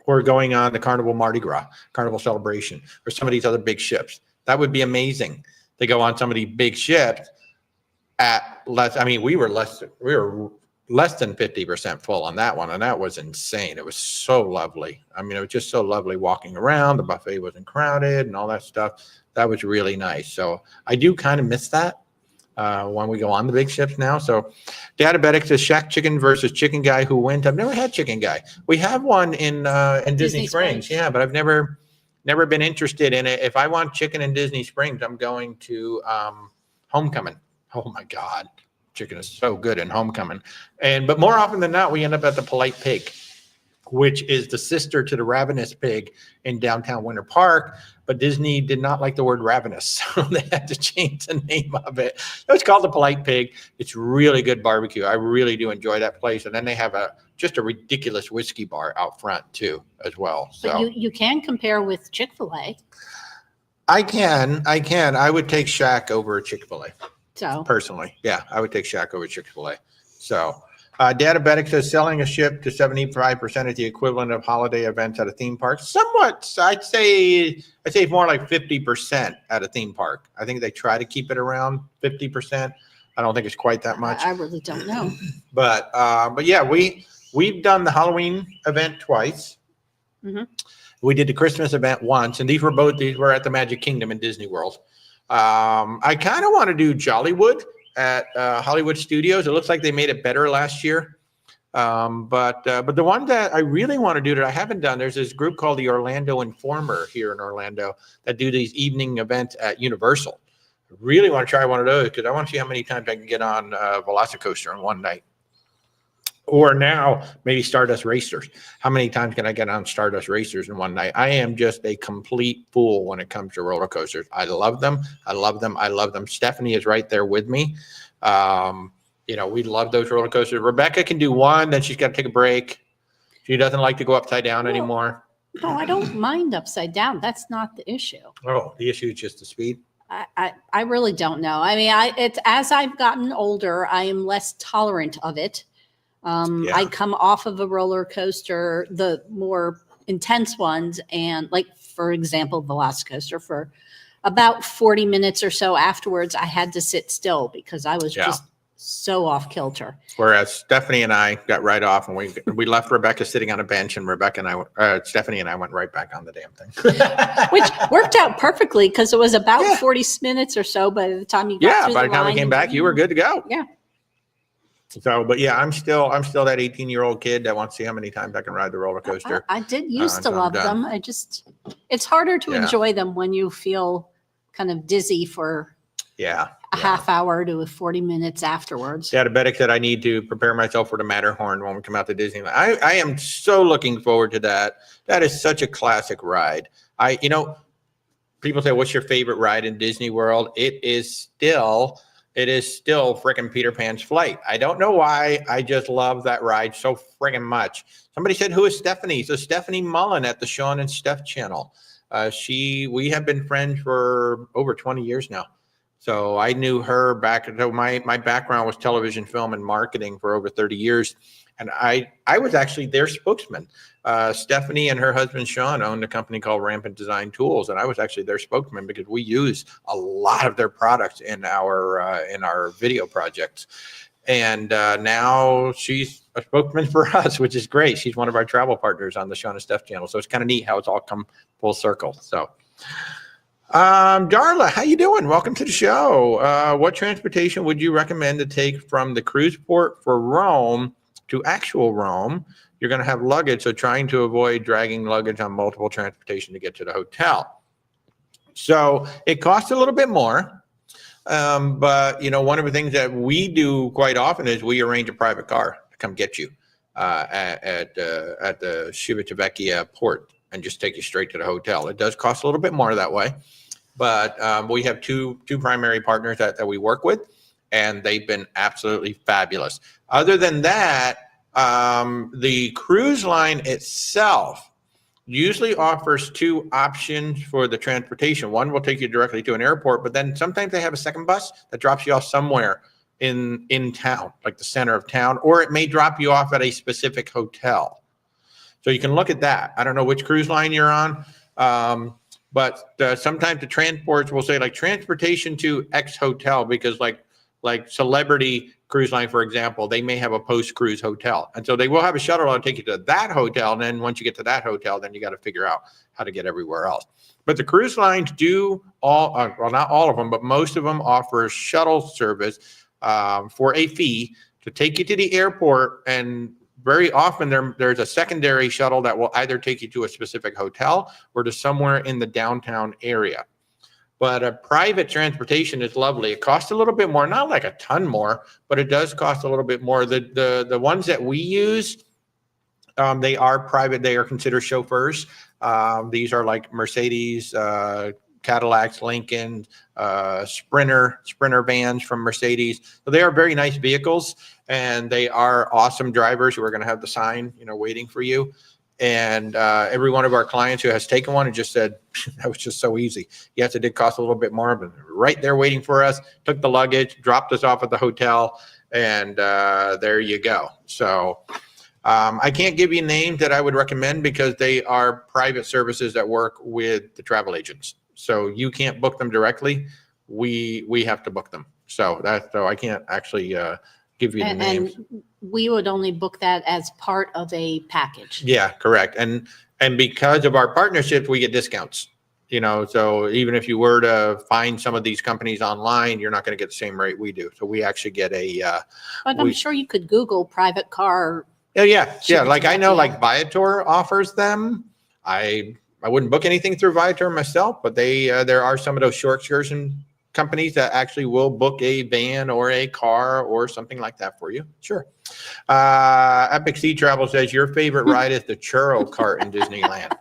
Or going on the Carnival Mardi Gras, Carnival Celebration, or some of these other big ships. That would be amazing to go on some of these big ships at less. I mean, we were less than 50% full on that one, and that was insane. It was so lovely. I mean, it was just so lovely walking around. The buffet wasn't crowded and all that stuff. That was really nice. So I do kind of miss that when we go on the big ships now. So Diabetic says Shack Chicken versus Chicken Guy, who went. I've never had Chicken Guy. We have one in Disney Springs. Yeah, but I've never been interested in it. If I want chicken in Disney Springs, I'm going to Homecoming. Oh my God, chicken is so good in Homecoming. But more often than not, we end up at the Polite Pig, which is the sister to the Ravenous Pig in downtown Winter Park. But Disney did not like the word ravenous, so they had to change the name of it. It's called the Polite Pig. It's really good barbecue. I really do enjoy that place. And then they have just a ridiculous whiskey bar out front too, as well. So but you can compare with Chick-fil-A. I can. I would take Shack over Chick-fil-A. So personally, yeah, I would take Shack over Chick-fil-A. So Diabetic says selling a ship to 75% is the equivalent of holiday events at a theme park. Somewhat, I'd say it's more like 50% at a theme park. I think they try to keep it around 50%. I don't think it's quite that much. I really don't know. But yeah, we've done the Halloween event twice. Mm-hmm. We did the Christmas event once, and these were at the Magic Kingdom in Disney World. I kind of want to do Jollywood at Hollywood Studios. It looks like they made it better last year. But the one that I really want to do that I haven't done, there's this group called the Orlando Informer here in Orlando that do these evening events at Universal. I really want to try one of those because I want to see how many times I can get on Velocicoaster in one night. Or now maybe Stardust Racers. How many times can I get on Stardust Racers in one night? I am just a complete fool when it comes to roller coasters. I love them. I love them. I love them. Stephanie is right there with me. We love those roller coasters. Rebecca can do one, then she's got to take a break. She doesn't like to go upside down anymore. No, I don't mind upside down. That's not the issue. Oh, the issue is just the speed. I really don't know. I mean, it's as I've gotten older, I am less tolerant of it. I come off of a roller coaster, the more intense ones, and like, for example, Velocicoaster, for about 40 minutes or so afterwards, I had to sit still because I was just so off kilter. Whereas Stephanie and I got right off, and we left Rebecca sitting on a bench, and Stephanie and I went right back on the damn thing. Which worked out perfectly because it was about 40 minutes or so by the time you got through by the time we came back, you were good to go. Yeah. So, but yeah, I'm still that 18-year-old kid that wants to see how many times I can ride the roller coaster. I did used to love them. It's harder to enjoy them when you feel kind of dizzy for a half hour to 40 minutes afterwards. Diabetic said I need to prepare myself for the Matterhorn when we come out to Disneyland. I am so looking forward to that. That is such a classic ride. People say, what's your favorite ride in Disney World? It is still freaking Peter Pan's Flight. I don't know why. I just love that ride so friggin' much. Somebody said, who is Stephanie? So Stephanie Mullen at the Sean and Stef channel. We have been friends for over 20 years now. So I knew her back. My background was television, film, and marketing for over 30 years. And I was actually their spokesman. Stephanie and her husband, Sean, owned a company called Rampant Design Tools. And I was actually their spokesman because we use a lot of their products in our video projects. And now she's a spokesman for us, which is great. She's one of our travel partners on the Sean and Stef channel. So it's kind of neat how it's all come full circle. So, Darla, how you doing? Welcome to the show. What transportation would you recommend to take from the cruise port for Rome to actual Rome? You're going to have luggage, so trying to avoid dragging luggage on multiple transportation to get to the hotel. So it costs a little bit more, but one of the things that we do quite often is we arrange a private car to come get you at the Civitavecchia port and just take you straight to the hotel. It does cost a little bit more that way, but we have two primary partners that we work with, and they've been absolutely fabulous. Other than that, the cruise line itself usually offers two options for the transportation. One will take you directly to an airport, but then sometimes they have a second bus that drops you off somewhere in town, like the center of town, or it may drop you off at a specific hotel. So you can look at that. I don't know which cruise line you're on, but sometimes the transports will say like transportation to X hotel, because like Celebrity Cruise Line, for example, they may have a post-cruise hotel. And so they will have a shuttle that'll take you to that hotel. And then once you get to that hotel, then you got to figure out how to get everywhere else. But the cruise lines do not all of them, but most of them offer shuttle service for a fee to take you to the airport. And very often there's a secondary shuttle that will either take you to a specific hotel or to somewhere in the downtown area. But a private transportation is lovely. It costs a little bit more, not like a ton more, but it does cost a little bit more. The ones that we use, they are private. They are considered chauffeurs. These are like Mercedes, Cadillacs, Lincoln, Sprinter vans from Mercedes. So they are very nice vehicles, and they are awesome drivers who are going to have the sign, waiting for you. And every one of our clients who has taken one and just said, that was just so easy. Yes, it did cost a little bit more, but right there waiting for us, took the luggage, dropped us off at the hotel, And there you go. So I can't give you names that I would recommend because they are private services that work with the travel agents. So you can't book them directly. We have to book them. So I can't actually give you the names. And we would only book that as part of a package. Yeah, correct. And because of our partnerships, we get discounts. So even if you were to find some of these companies online, you're not going to get the same rate we do. So we actually get But I'm sure you could Google private car. Yeah. Like I know, like Viator offers them. I wouldn't book anything through Viator myself, but there are some of those short excursion companies that actually will book a van or a car or something like that for you. Sure. Epic Sea Travel says your favorite ride is the churro cart in Disneyland.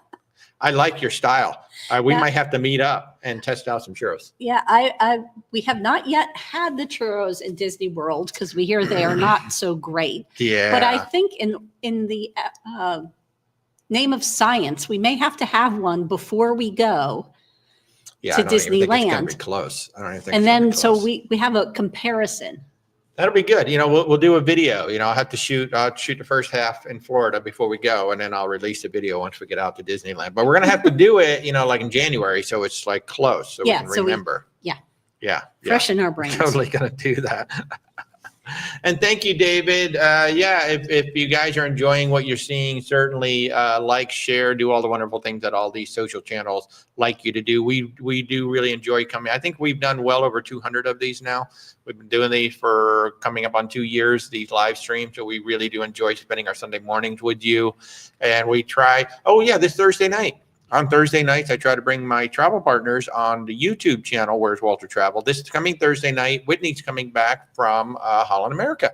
I like your style. We might have to meet up and test out some churros. Yeah, we have not yet had the churros in Disney World because we hear they are not so great. Yeah. But I think in the name of science, we may have to have one before we go to Disneyland. It's gonna be close. I don't even think. And then so we have a comparison. That'll be good. We'll do a video. I'll have to shoot the first half in Florida before we go, and then I'll release the video once we get out to Disneyland. But we're gonna have to do it, like in January, so it's like close, so we can remember. Fresh in our brains. Totally gonna do that. And thank you, David. If you guys are enjoying what you're seeing, certainly like, share, do all the wonderful things that all these social channels like you to do. We do really enjoy coming. I think we've done well over 200 of these now. We've been doing these for coming up on 2 years, these live streams. So we really do enjoy spending our Sunday mornings with you. And we try, this Thursday night. On Thursday nights, I try to bring my travel partners on the YouTube channel, Where's Walter Travel. This coming Thursday night, Whitney's coming back from Holland America.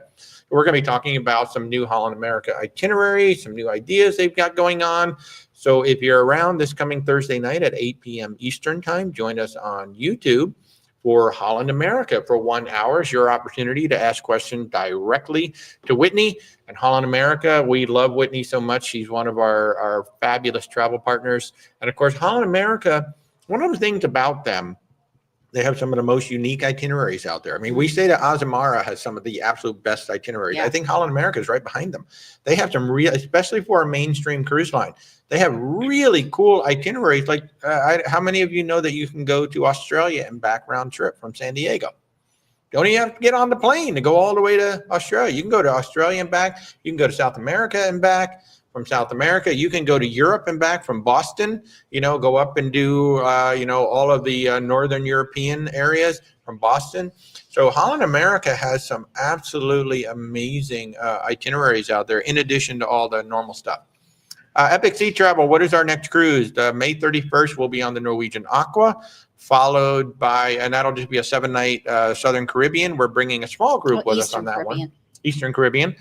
We're going to be talking about some new Holland America itinerary, some new ideas they've got going on. So if you're around this coming Thursday night at 8 p.m. Eastern time, join us on YouTube for Holland America for 1 hour. It's your opportunity to ask questions directly to Whitney and Holland America. We love Whitney so much. She's one of our fabulous travel partners. And of course, Holland America, one of the things about them, they have some of the most unique itineraries out there. I mean, we say that Azamara has some of the absolute best itineraries. Yeah. I think Holland America is right behind them. They have some especially for a mainstream cruise line, they have really cool itineraries. Like how many of you know that you can go to Australia and back round trip from San Diego? Don't even have to get on the plane to go all the way to Australia. You can go to Australia and back. You can go to South America and back. From South America, you can go to Europe and back from Boston, go up and do, all of the Northern European areas from Boston. So Holland America has some absolutely amazing itineraries out there in addition to all the normal stuff. Epic Sea Travel, what is our next cruise? May 31st, we'll be on the Norwegian Aqua, followed by, and that'll just be a 7-night Southern Caribbean. We're bringing a small group with us on that one. Eastern Caribbean.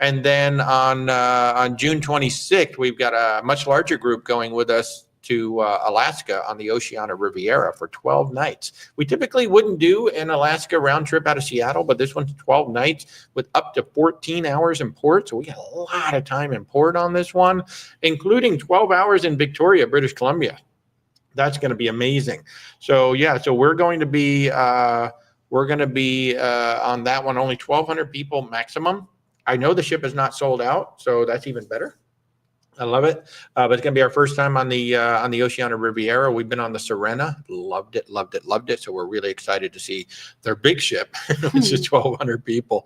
And then on June 26th, we've got a much larger group going with us to Alaska on the Oceana Riviera for 12 nights. We typically wouldn't do an Alaska round trip out of Seattle, but this one's 12 nights with up to 14 hours in port. So we got a lot of time in port on this one, including 12 hours in Victoria, British Columbia. That's going to be amazing. So so we're going to be on that one, only 1,200 people maximum. I know the ship is not sold out, so that's even better. I love it. But it's going to be our first time on the Oceana Riviera. We've been on the Serena, loved it. So we're really excited to see their big ship, which is 1,200 people.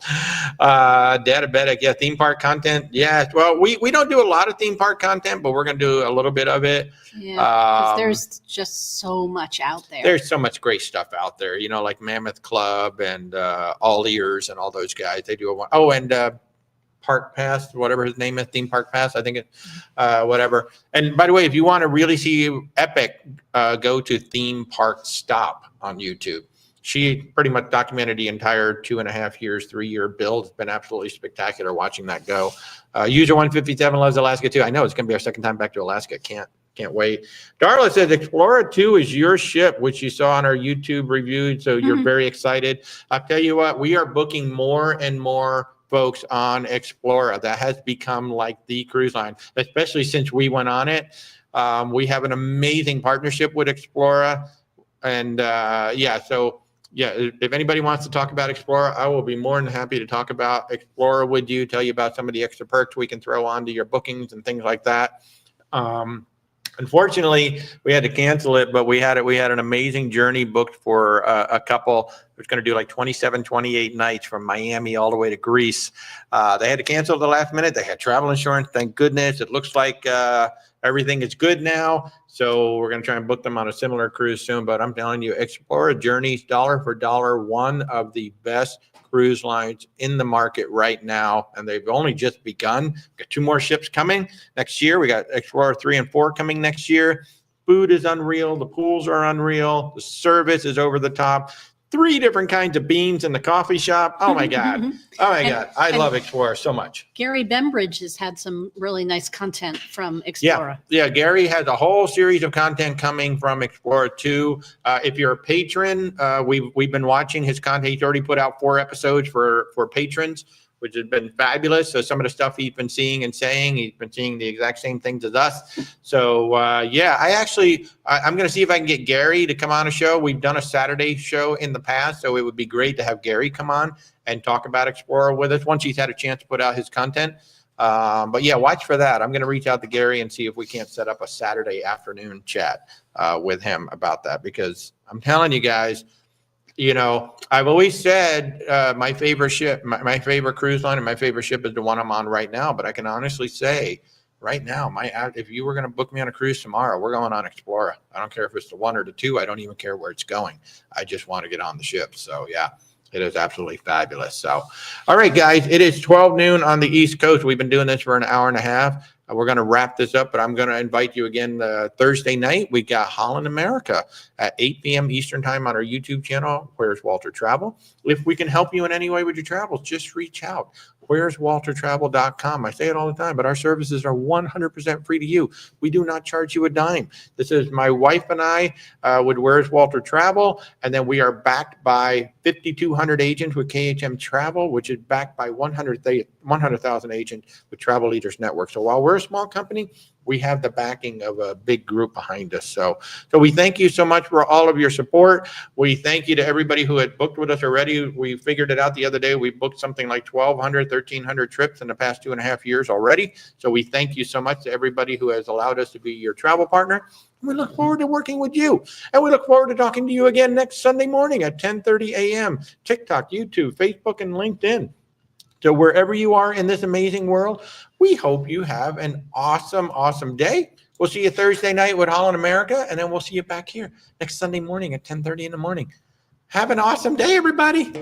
Diabetic, theme park content. Yeah, well, we don't do a lot of theme park content, but we're going to do a little bit of it. Yeah, because there's just so much out there. There's so much great stuff out there, like Mammoth Club and All Ears and all those guys. They do a one. Oh, and Park Pass, whatever his name is, Theme Park Pass, I think it, whatever. And by the way, if you want to really see Epic, go to Theme Park Stop on YouTube. She pretty much documented the entire 2.5 years, 3-year build. It's been absolutely spectacular watching that go. User 157 loves Alaska too. I know it's going to be our second time back to Alaska. Can't wait. Darla says Explorer 2 is your ship, which you saw on our YouTube review. So you're very excited. I'll tell you what, we are booking more and more folks on Explorer. That has become like the cruise line, especially since we went on it. We have an amazing partnership with Explorer. And so yeah, if anybody wants to talk about Explorer, I will be more than happy to talk about Explorer with you, tell you about some of the extra perks we can throw onto your bookings and things like that. Unfortunately, we had to cancel it, but we had an amazing journey booked for a couple who's going to do like 27, 28 nights from Miami all the way to Greece. They had to cancel at the last minute. They had travel insurance. Thank goodness. It looks like everything is good now. So we're going to try and book them on a similar cruise soon. But I'm telling you, Explorer Journeys, dollar for dollar, one of the best cruise lines in the market right now, and they've only just begun. We've got 2 more ships coming next year. We got Explorer 3 and 4 coming next year. Food is unreal. The pools are unreal. The service is over the top. 3 different kinds of beans in the coffee shop. Oh my God. Oh my God. I love Explorer so much. Gary Bembridge has had some really nice content from Explorer. Yeah. Gary has a whole series of content coming from Explorer 2. If you're a patron, we've been watching his content. He's already put out 4 episodes for patrons, which has been fabulous. So some of the stuff he's been seeing and saying, he's been seeing the exact same things as us. So yeah, I'm going to see if I can get Gary to come on a show. We've done a Saturday show in the past, so it would be great to have Gary come on and talk about Explorer with us once he's had a chance to put out his content. But yeah, watch for that. I'm going to reach out to Gary and see if we can't set up a Saturday afternoon chat with him about that, because I'm telling you guys, you know, I've always said my favorite ship, my favorite cruise line and my favorite ship is the one I'm on right now. But I can honestly say right now, if you were going to book me on a cruise tomorrow, we're going on Explorer. I don't care if it's the 1 or the 2. I don't even care where it's going. I just want to get on the ship. So yeah, it is absolutely fabulous. So, all right, guys, it is 12 noon on the East Coast. We've been doing this for an hour and a half. We're going to wrap this up, but I'm going to invite you again Thursday night. We got Holland America at 8 p.m. Eastern time on our YouTube channel, Where's Walter Travel. If we can help you in any way with your travels, just reach out. Where'sWalterTravel.com. I say it all the time, but our services are 100% free to you. We do not charge you a dime. This is my wife and I with Where's Walter Travel, and then we are backed by 5,200 agents with KHM Travel, which is backed by 100,000 agents with Travel Leaders Network. So while we're a small company, we have the backing of a big group behind us. So we thank you so much for all of your support. We thank you to everybody who had booked with us already. We figured it out the other day. We booked something like 1,200, 1,300 trips in the past 2.5 years already. So we thank you so much to everybody who has allowed us to be your travel partner. We look forward to working with you. And we look forward to talking to you again next Sunday morning at 10:30 a.m. TikTok, YouTube, Facebook, and LinkedIn. So wherever you are in this amazing world, we hope you have an awesome, awesome day. We'll see you Thursday night with Holland America, and then we'll see you back here next Sunday morning at 10:30 in the morning. Have an awesome day, everybody.